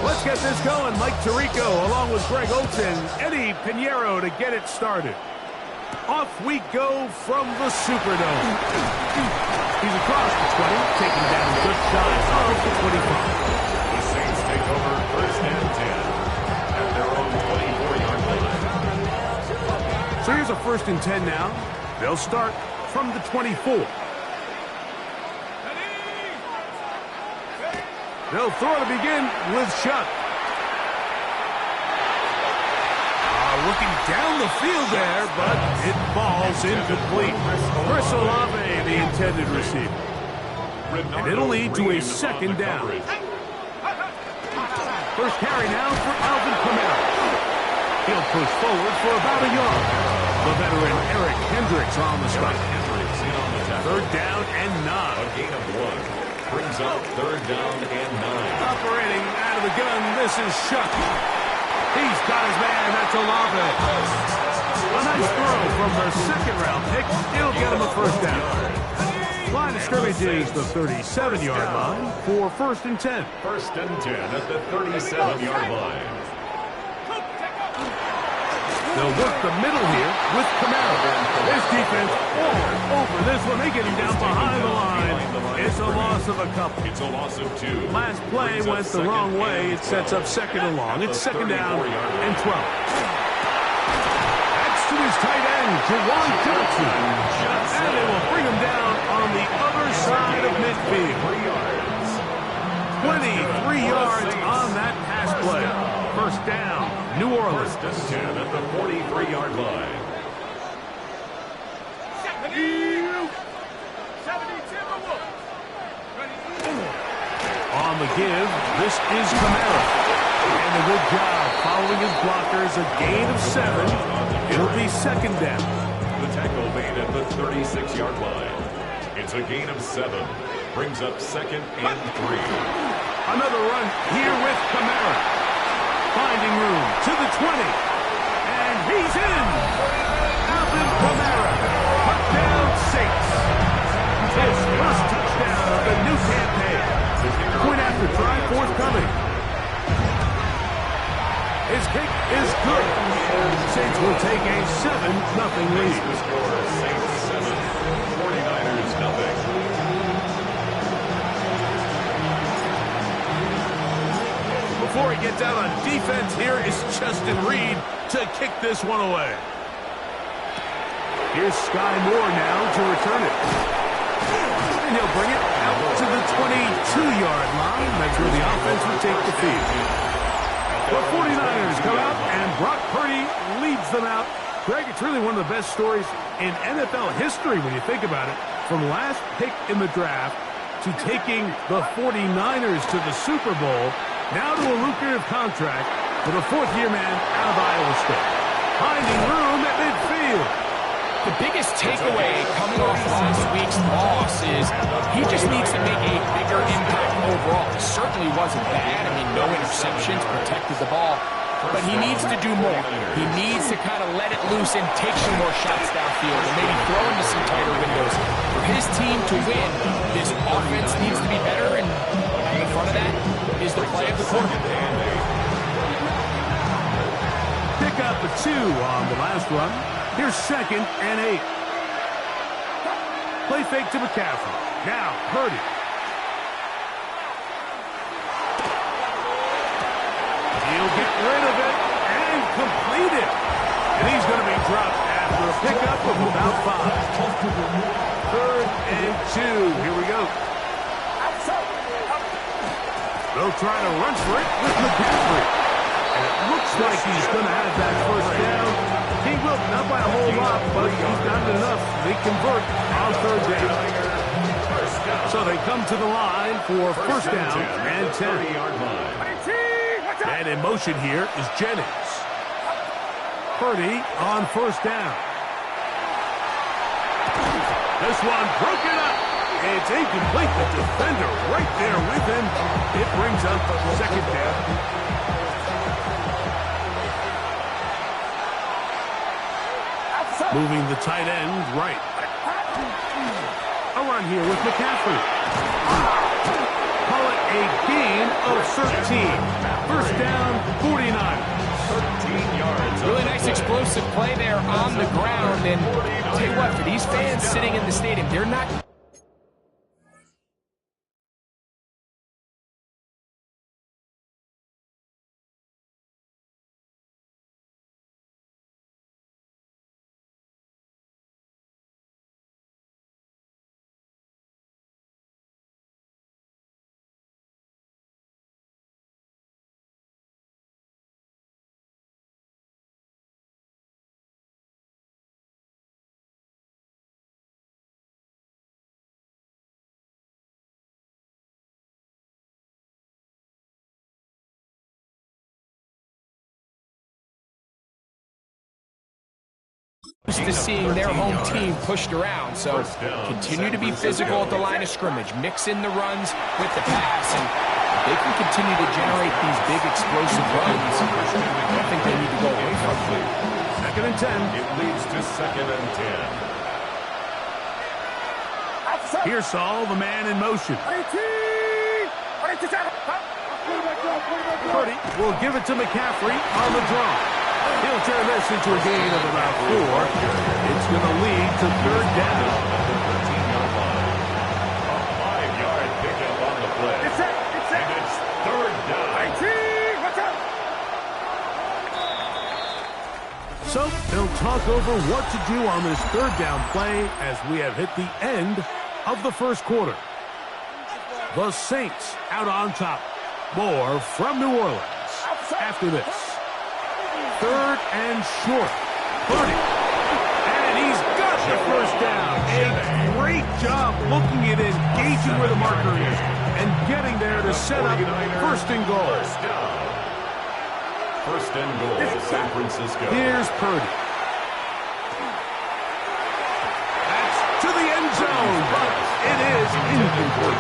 Let's get this going. Mike Tirico along with Greg Olson, Eddie Pinheiro to get it started. Off we go from the Superdome. He's across the 20, taking down just shy of the 25. The Saints take over first and 10 at their own 24-yard line. So here's a first and 10 now. They'll start from the 24. They'll throw to begin with Chuck. Looking down the field there, but it falls incomplete. Chris Olave, the intended receiver. And it'll lead to a second down. First carry now for Alvin Kamara. He'll push forward for about a yard. The veteran Eric Hendricks on the spot. Third down and 9. A gain of 1. Brings up third down and 9. Operating out of the gun, this is Chuck. He's got his man, that's Olave. A nice throw from their second-round pick. It'll get him a first down. Line of scrimmage is the 37-yard line for first and 10. First and 10 at the 37-yard line. They'll work the middle here with Kamara. This defense all over this one. They get him down behind the line. It's a loss of a couple. It's a loss of 2. Last play went the wrong way. It sets up second and long. It's second down and 12. That's to his tight end, Jawan Johnson. And they will bring him down on the other side of midfield. 23 yards on that pass play. First down, New Orleans. First and 10 at the 43-yard line. the give. This is Kamara. And a good job following his blockers. A gain of 7. It'll be second down. The tackle made at the 36-yard line. It's a gain of 7. Brings up second and 3. Another run here with Kamara. Finding room to the 20. And he's in. Alvin Kamara. Touchdown Saints. His first touchdown of the new campaign. Point after try forthcoming. His kick is good. Saints will take a 7-0 lead. The score, Saints 7, 49ers 0. Before he gets out on defense, here is Justin Reed to kick this one away. Here's Sky Moore now to return it. And he'll bring it out to the 22-yard line. That's where the offense will take the field. The 49ers come out, and Brock Purdy leads them out. Greg, it's really one of the best stories in NFL history when you think about it. From last pick in the draft to taking the 49ers to the Super Bowl, now to a lucrative contract with a fourth-year man out of Iowa State. Finding room at midfield. The biggest takeaway coming off last week's loss is he just needs to make a bigger impact overall. It certainly wasn't bad. I mean, no interceptions, protected the ball. But he needs to do more. He needs to kind of let it loose and take some more shots downfield and maybe throw into some tighter windows. For his team to win, this offense needs to be better, and in front of that is the play of the quarterback. Pick up a 2 on the last run. Here's second and 8. Play fake to McCaffrey. Now, Purdy. He'll get rid of it and complete it. And he's going to be dropped after a pickup of about 5. Third and 2. Here we go. They'll try to run for it with McCaffrey. And it looks like he's going to have that first down. He will, not by a whole lot, but he's got enough. They convert on third down. So they come to the line for first down and 10. And in motion here is Jennings. Purdy on first down. This one broken up. It's incomplete. The defender right there with him. It brings up second down. Moving the tight end right. A run here with McCaffrey. Call it a gain of 13. First down, 49. 13 yards. Really nice explosive play there on the ground. And I'll tell you what, for these fans sitting in the stadium, they're not... to seeing their home team pushed around, so continue to be physical at the line of scrimmage, mix in the runs with the pass, and they can continue to generate these big explosive runs. I don't think they need to go away from it. Second and 10. It leads to second and 10. Here's Saul, the man in motion. Purdy will give it to McCaffrey on the draw. He'll turn this into a gain of about 4. It's going to lead to third down. The 13-yard line. A 5-yard pickup on the play. And it's third down. So they'll talk over what to do on this third down play as we have hit the end of the first quarter. The Saints out on top. More from New Orleans after this. Third and short. Purdy. And he's got the first down. A great great job looking at it, gauging where the marker is, and getting there to set up first and goal. First and goal, San Francisco. Here's Purdy. That's to the end zone, but it is incomplete.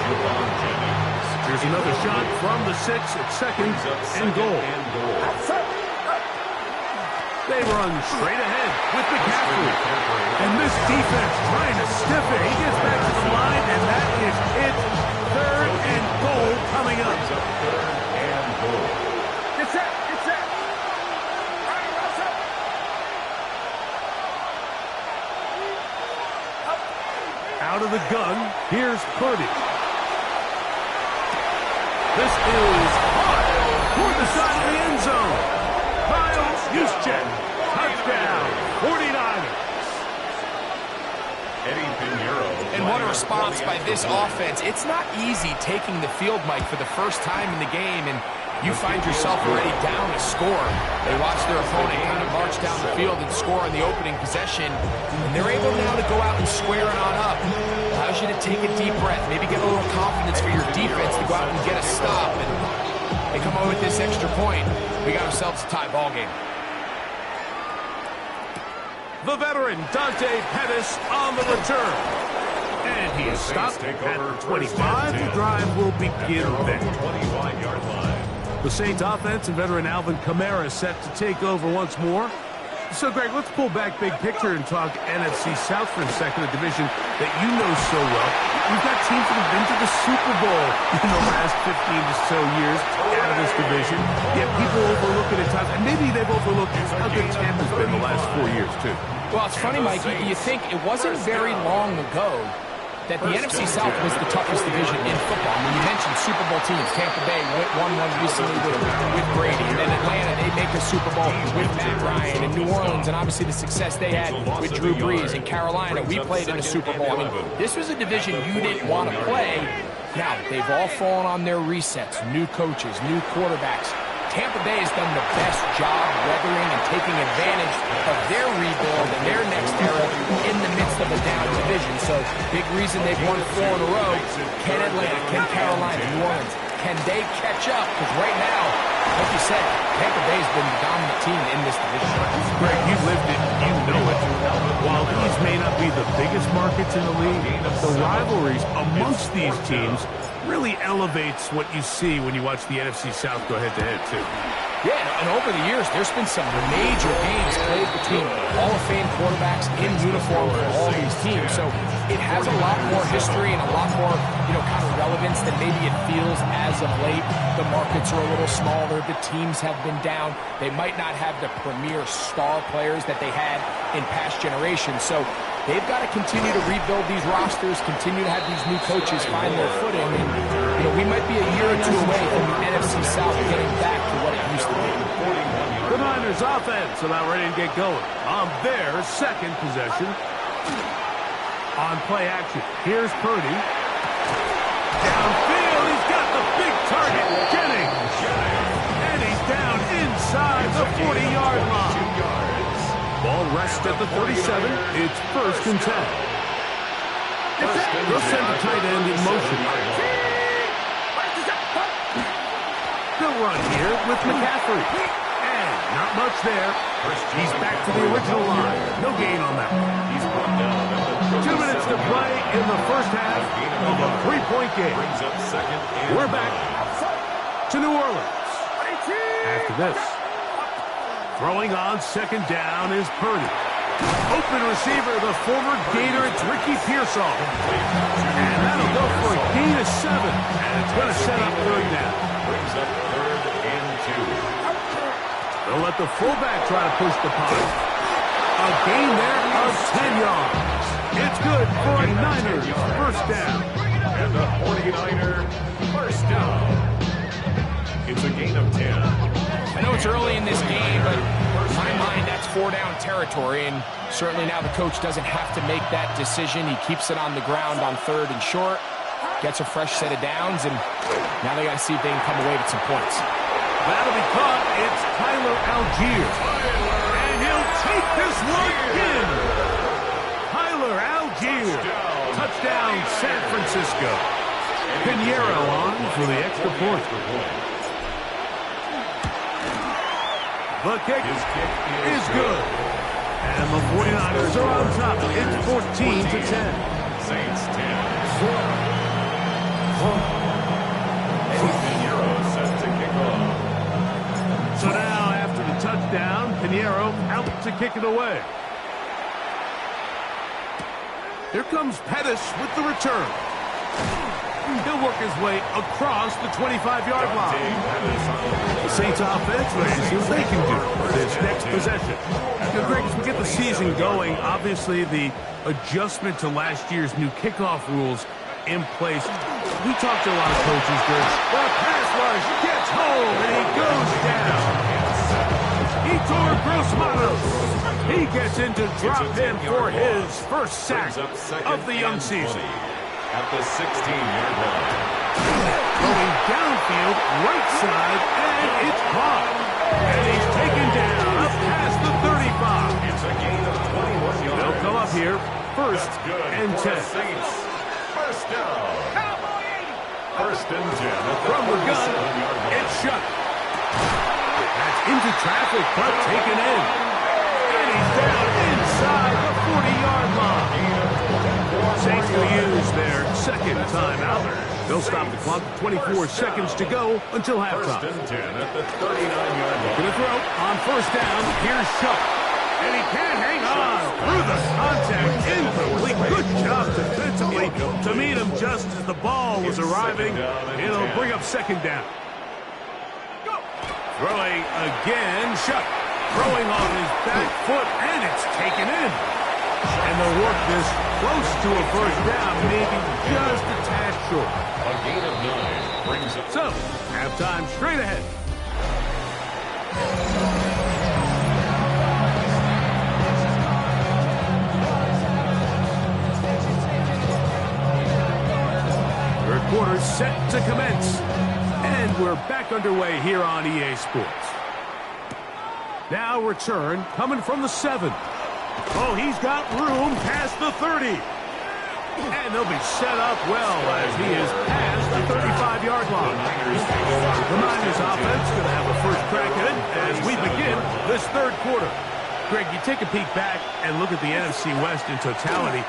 Here's another shot from the 6 at second and goal. They run straight ahead with McCaffrey. And this defense trying to stiff it. He gets back to the line, and that is it. Third and goal coming up. Third and goal. Get set. Get set. Out of the gun, here's Purdy. This is caught toward the side of the end zone. Kyle Juszczyk, touchdown, 49ers. And what a response by this offense. It's not easy taking the field, Mike, for the first time in the game, and you find yourself already down a score. They watch their opponent kind of march down the field and score in the opening possession, and they're able now to go out and square it on up. Allows you to take a deep breath, maybe get a little confidence for your defense to go out and get a stop, and they come away with this extra point. We got ourselves a tie ball game. The veteran, Dante Pettis, on the return. And he is stopped at 25. The drive will begin there. 25-yard line. The Saints offense and veteran Alvin Kamara set to take over once more. So, Greg, let's pull back big picture and talk NFC South for a second, a division that you know so well. We've got teams that have been to the Super Bowl in the last 15 or so years out of this division. Yet people overlook it at times, and maybe they've overlooked how good Tampa's been the last 4 years, too. Well, it's funny, Mike, you think it wasn't very long ago that the NFC South was the toughest division in football. I mean, you mentioned Super Bowl teams. Tampa Bay won one recently with Brady. And then Atlanta, they make a Super Bowl with Matt Ryan. And New Orleans, and obviously the success they had with Drew Brees. And Carolina, we played in a Super Bowl. I mean, this was a division you didn't want to play. Now, they've all fallen on their resets. New coaches, new quarterbacks. Tampa Bay has done the best job weathering and taking advantage of their rebuild and their next era in the midst of a down division. So, big reason they've won 4 in a row. Can Atlanta, can Carolina, New Orleans, can they catch up? Because right now, like you said, Tampa Bay's been the dominant team in this division. Greg, you lived it, you know it. While these may not be the biggest markets in the league, the rivalries amongst these teams really elevates what you see when you watch the NFC South go head-to-head, too. Yeah, and over the years, there's been some major games played between Hall of Fame quarterbacks in uniform for all these teams. So it has a lot more history and a lot more, kind of relevance than maybe it feels as of late. The markets are a little smaller. The teams have been down. They might not have the premier star players that they had in past generations. So they've got to continue to rebuild these rosters, continue to have these new coaches find their footing. And, we might be a year or two away from the NFC South getting back to what it used to be. The Niners offense about ready to get going on their second possession. On play action, here's Purdy. Downfield, he's got the big target, Jennings. And he's down inside the 40-yard line. Ball rests at the 37. It's first and 10. They'll send the tight end in motion. They'll run here with McCaffrey. And not much there. He's back to the original line. No gain on that. 2 minutes to play in the first half of a 3-point game. We're back to New Orleans. After this. Throwing on second down is Purdy. Open receiver, the former Gator, it's Ricky Pearsall. And that'll go for a gain of 7. And it's going to set up third down. Brings up 3rd and 2. They'll let the fullback try to push the punt. A gain there of 10 yards. It's good for a Niners first down. And the 49er first down. It's a gain of 10. I know it's early in this game, but in my mind, that's 4-down territory, and certainly now the coach doesn't have to make that decision. He keeps it on the ground on 3rd and short, gets a fresh set of downs, and now they got to see if they can come away with some points. That'll be caught. It's Tyler Algier. And he'll take this one in. Tyler Algier. Touchdown. Touchdown, San Francisco. Pinheiro on for the extra point. The kick is good. And the 49ers are on top. It's 14-10. Saints 10. Pinheiro set to kick off. So now, after the touchdown, Pinheiro out to kick it away. Here comes Pettis with the return. He'll work his way across the 25-yard line. The Saints offense ready to see what they can do for this next possession. Now, Greg, as we get the season going, obviously the adjustment to last year's new kickoff rules in place. We talked to a lot of coaches, Greg. The pass rush gets home, and he goes down. Heitor Gross-Matos. He gets into drop in for his first sack of the young season. At the 16-yard line. Going downfield, right side, and it's caught. And he's taken down up past the 35. It's a gain of 21 yards. They'll come up here, first and 10. First down. First and 10. From the gun, it's shut. That's into traffic, but taken in. And he's down inside the 40-yard line. Saints will use their second timeout. They'll stop the clock. 24 seconds to go until halftime. First and 10 at the 39-yard line. Gonna throw on first down. Here's Shuck. And he can't hang on through the contact. Incomplete. Good job defensively to meet him just as the ball was arriving. It'll bring up second down. Throwing again. Shuck. Throwing on his back foot, and it's taken in. And they'll work this close to a first down, maybe just a tad short. A gain of 9 brings up. So, halftime straight ahead. Third quarter set to commence. And we're back underway here on EA Sports. Now return coming from the 7. Oh, he's got room past the 30. And they'll be set up well as he is past the 35-yard line. The Niners offense going to have a first crack at it as we begin this third quarter. Greg, you take a peek back and look at the NFC West in totality.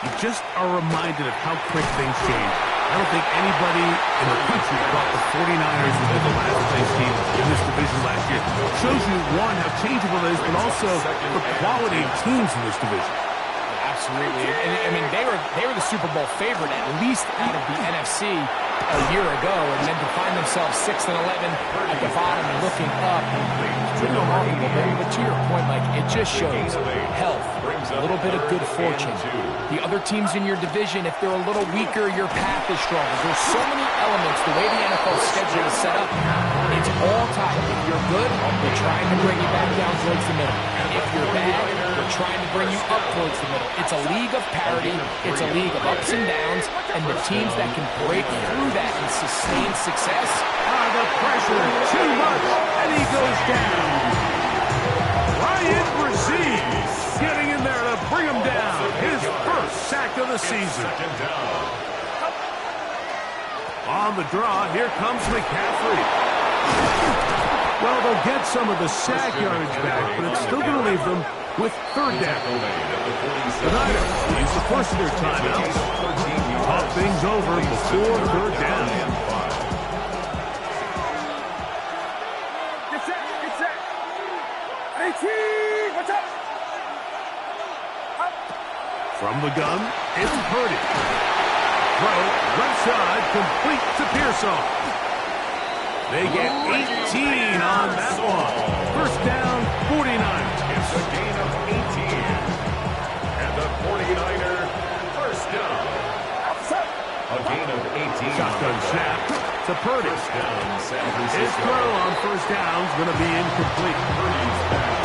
You just are reminded of how quick things change. I don't think anybody in the country thought the 49ers would be the last place team in this division last year. Shows you, one, how changeable it is, but also the quality of teams in this division. Absolutely. And I mean, they were the Super Bowl favorite, at least out of the NFC a year ago, and then to find themselves 6 and 11 at the bottom and looking up, it's pretty remarkable. But to your point, like, it just shows health, a little bit of good fortune. The other teams in your division, if they're a little weaker, your path is stronger. There's so many elements. The way the NFL schedule is set up, it's all tied. If you're good, they're trying to bring you back down towards the middle. If you're bad, they're trying to bring you up towards the middle. It's a league of parity. It's a league of ups and downs. And the teams that can break through that and sustain success. The pressure, too much, and he goes down. Ryan Brzee getting in there to bring him down. His first sack of the season. On the draw, here comes McCaffrey. Well, they'll get some of the sack yardage back, but it's still going to leave them with third down. The Niners use the first of their timeouts. Talk things over before third down. From the gun, it's Purdy. Throw, left side, complete to Pearsall. They get 18 on that one. First down, 49ers. It's a gain of 18. And the 49er first down. A gain of 18. Shotgun snap to Purdy. First down, San Francisco. His throw on first down is going to be incomplete.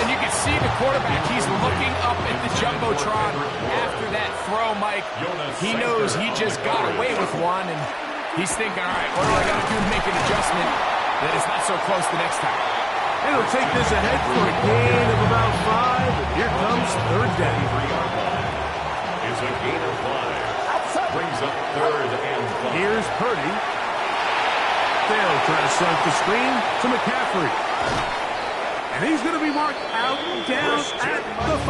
And you can see the quarterback, he's looking up at the Jumbotron after that throw, Mike. He knows he just got away with one, and he's thinking, all right, what do I got to do to make an adjustment that it's not so close the next time? And he'll take this ahead for a gain of about 5. Here comes third down. It's a gain of 5. Brings up 3rd and 5. Here's Purdy. They'll try to set the screen to McCaffrey. And he's going to be marked out down at the 5.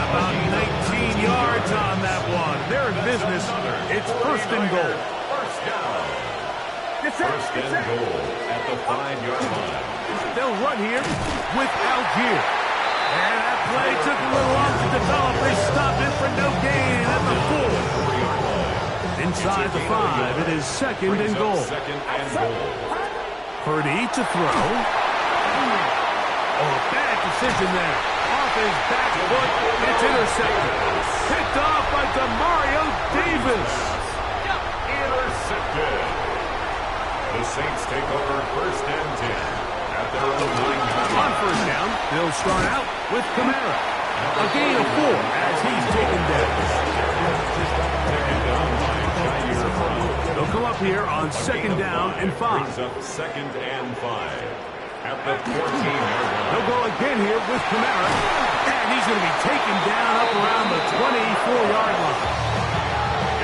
About 19 yards on that one. They're in business. It's 1st and goal. First down. First and goal at the 5-yard line. They'll run here with Algier. And that play took a little long to develop. They stopped it for no gain at the 4. Inside the 5, it is 2nd and goal. Purdy to throw. Oh, bad decision there. Off his back foot, it's intercepted. Picked off by Demario Davis. Intercepted. The Saints take over 1st and 10 at their own 9-yard line. On 1st down, they'll start out with Kamara. A gain of 4 as he's taken down. They'll come up here on 2nd down and 5. Brings up 2nd and 5 at the 14-yard line. They'll go again here with Kamara. And he's going to be taken down up around the 24-yard line.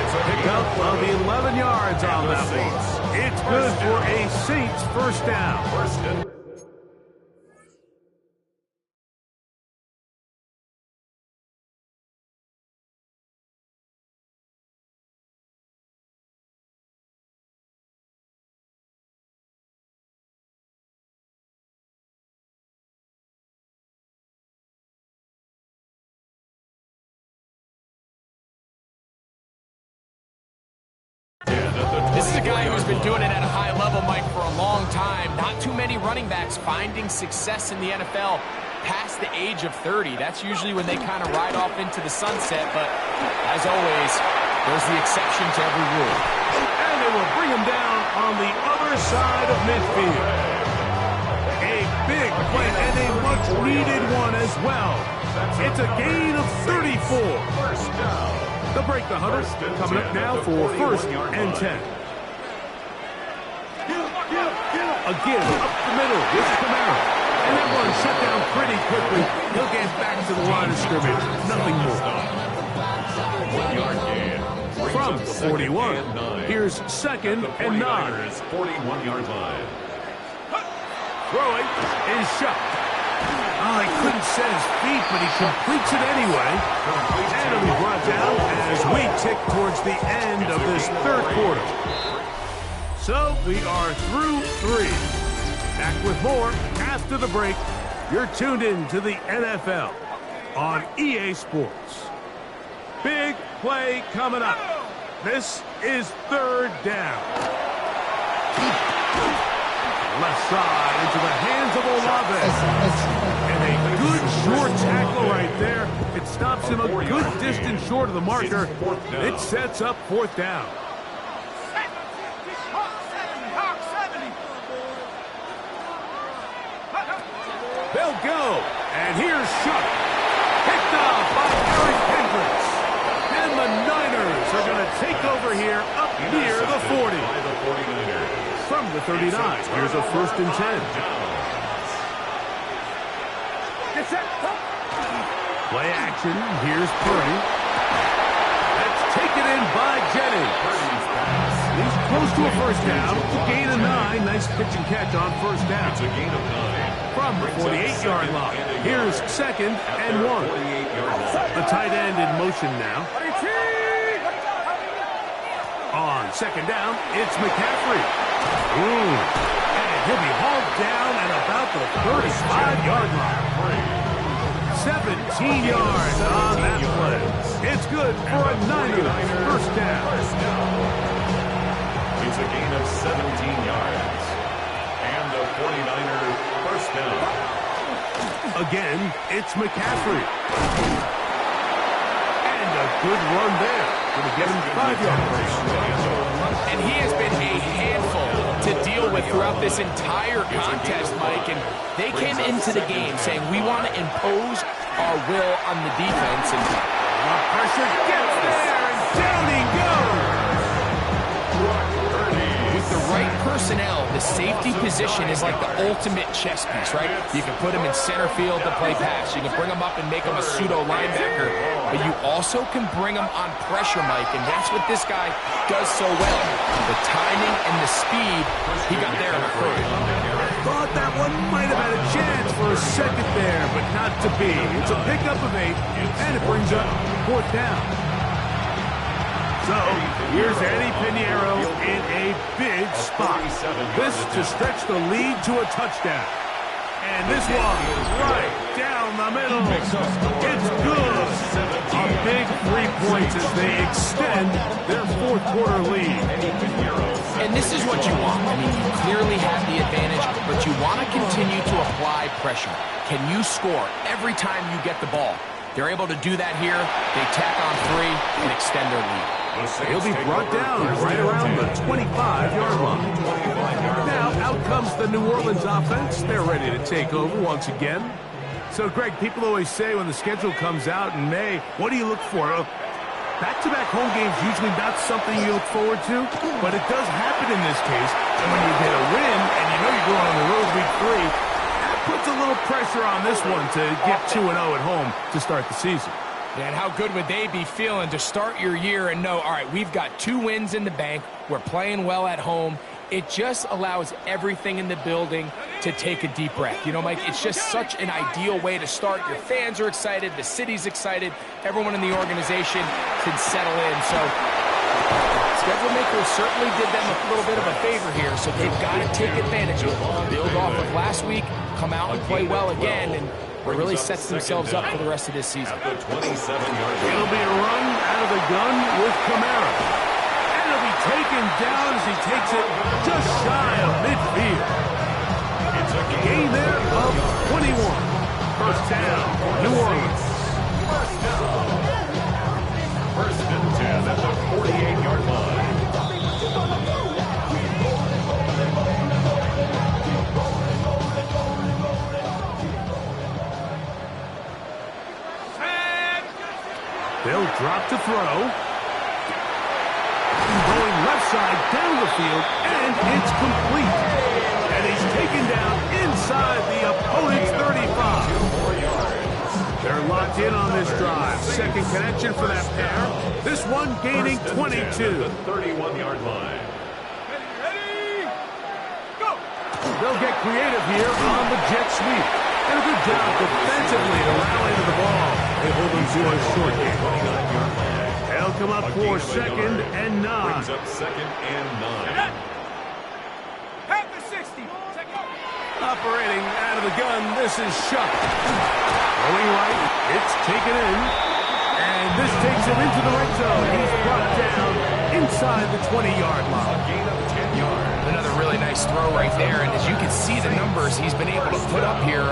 It's a pickup of 11 yards on that one. It's good for a Saints 1st down. First and This is a guy who's been doing it at a high level, Mike, for a long time. Not too many running backs finding success in the NFL past the age of 30. That's usually when they kind of ride off into the sunset, but as always, there's the exception to every rule. And they will bring him down on the other side of midfield. A big play and a much-needed one as well. It's a gain of 34. First down. They'll break the huddle. Coming up now for 1st and 10. Again, up the middle with Kamara. And that one shut down pretty quickly. He'll get back to the line of scrimmage. Nothing more. 1-yard gain. From the 41, here's 2nd and 9. 41-yard line. Throwing is shot. Oh, he couldn't set his feet, but he completes it anyway. And he'll be brought down as we tick towards the end of this 3rd quarter. So we are through 3. Back with more after the break. You're tuned in to the NFL on EA Sports. Big play coming up. This is 3rd down. Left side into the hands of Olave. And a good short tackle right there. It stops him a good distance short of the marker. It sets up 4th down. They'll go. And here's Shuck. Picked off by Eric Hendricks. And the Niners are going to take over here up near the 40. From the 39, here's a 1st and 10. Play action, here's Purdy. That's taken in by Jennings. He's close to a 1st down. It's a gain of 9. Nice pitch and catch on 1st down. It's a gain of 9. From the 48-yard line, here's 2nd and 1. The tight end in motion now. On 2nd down, it's McCaffrey. Ooh. And he'll be hauled down at about the 35-yard line. 17 yards on that play. It's good for a Niners 1st down. It's a gain of 17 yards. And the 49ers 1st down. Again, it's McCaffrey. And a good run there. Going to get him 5 yards. And he has been a handful to deal with throughout this entire contest, Mike. And they came into the game saying, we want to impose our will on the defense. And pressure gets there, and down he goes. With the right personnel, the safety position is like the ultimate chess piece, right? You can put him in center field to play pass. You can bring him up and make him a pseudo linebacker, but you also can bring him on pressure, Mike, and that's what this guy does so well. The timing and the speed, he got there in a hurry. Thought that one might have had a chance for a second there, but not to be. It's a pickup of 8, and it brings up 4th down. So, here's Eddie Pinheiro in a big spot. This to stretch the lead to a touchdown. And this one right down the middle. It's good. A big 3 points as they extend their 4th quarter lead. And this is what you want. I mean, you clearly have the advantage, but you want to continue to apply pressure. Can you score every time you get the ball? They're able to do that here. They tack on 3 and extend their lead. He'll be brought down right around the 25-yard line. Now, out comes the New Orleans offense. They're ready to take over once again. So, Greg, people always say when the schedule comes out in May, what do you look for? Back-to-back home games usually not something you look forward to, but it does happen in this case. And when you get a win and you know you're going on the road week 3, that puts a little pressure on this one to get 2-0 at home to start the season. And how good would they be feeling to start your year and know, all right, we've got 2 wins in the bank. We're playing well at home. It just allows everything in the building to take a deep breath. You know, Mike, it's just such an ideal way to start. Your fans are excited. The city's excited. Everyone in the organization can settle in. So schedule makers certainly did them a little bit of a favor here, so they've got to take advantage of it. Build off of last week, come out and play well again, and it really sets themselves up for the rest of this season. It'll be a run out of the gun with Kamara. And it'll be taken down as he takes it just shy of midfield. It's a gain there of 21. 1st down, New Orleans. 1st and 10 at the 48-yard line. They'll drop to throw. Going left side down the field, and it's complete. And he's taken down inside the opponent's 35. They're locked in on this drive. Second connection for that pair. This one gaining 22. The 31-yard line. They'll get creative here on the jet sweep. And a good job defensively to rally to the ball. They hold them to a short game. They'll come up for 2nd and 9. Brings up 2nd and 9. Half the 60. Operating out of the gun, this is Shuck. Going right, it's taken in. And this takes him into the red zone. He's brought down inside the 20-yard line. A gain of 10 yards. Another really nice throw right there, and as you can see the numbers he's been able to put up here,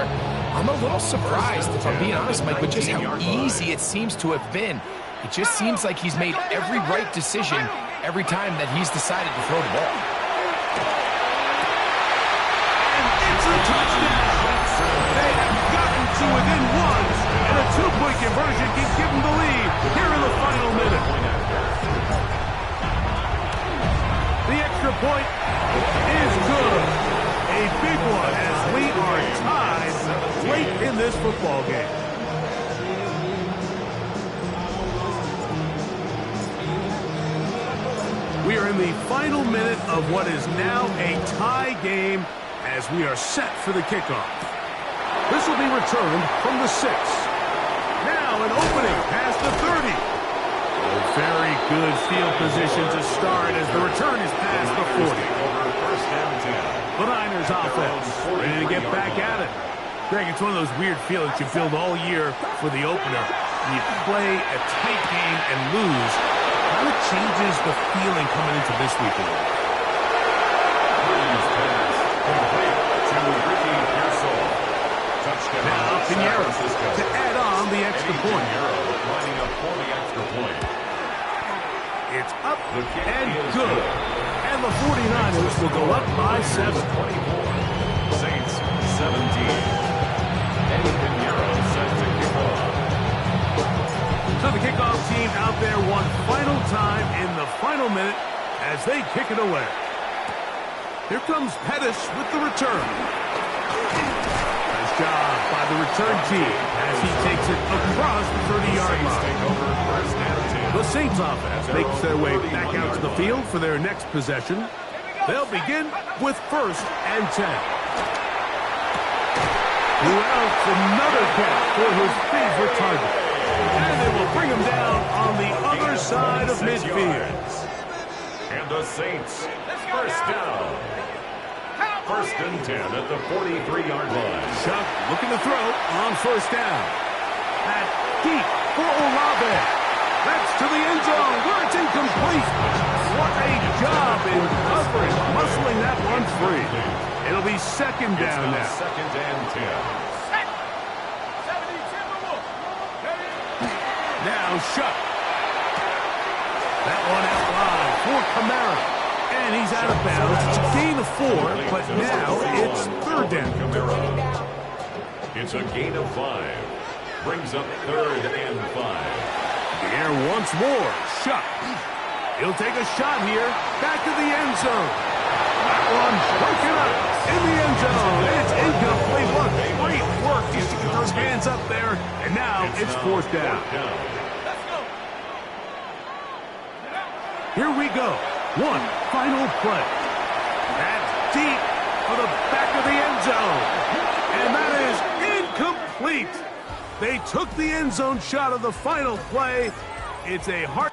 I'm a little surprised, if I'm being honest, Mike, with just how easy it seems to have been. It just seems like he's made every right decision every time that he's decided to throw the ball. And it's a touchdown! They have gotten to within 1, and a 2-point conversion can give them the lead here in the final minute. The extra point is good. A big one as we are tied late in this football game. We are in the final minute of what is now a tie game as we are set for the kickoff. This will be returned from the 6. Now an opening past the 30. A very good field position to start as the return is past the 40. The Niners offense ready to get back at it. Greg, it's one of those weird feelings you build all year for the opener. And you play a tight game and lose. Kind of changes the feeling coming into this week. Now Pinheiro to add on the extra point. Lining up for the extra point. It's up and good. And the 49ers will go up by 7. 24. Saints 17. Eddie Pinheiro set to kick off. So the kickoff team out there one final time in the final minute as they kick it away. Here comes Pettis with the return. Nice job by the return team as he takes it across the 30-yard line. The Saints offense makes their way back out to the field for their next possession. They'll begin with 1st and 10. Who else? Another catch for his favorite target. And they will bring him down on the other side of midfield. And the Saints, 1st down. 1st and 10 at the 43-yard line. Chuck looking to throw on 1st down. At deep for Olave. That's to the end zone where it's incomplete. What a job in covering, muscling that one free. It'll be 2nd down now. 2nd and 10. Now Chuck. That one out wide for Kamara. And he's out of bounds. It's a gain of 4, but now it's 3rd down. It's a gain of 5. Brings up 3rd and 5. The air once more. Chuck. He'll take a shot here. Back to the end zone. That one broken up in the end zone. It's incomplete. What great work. He's to get those hands up there. And now it's 4th down. Here we go. One final play. That's deep for the back of the end zone. And that is incomplete. They took the end zone shot of the final play. It's a hard...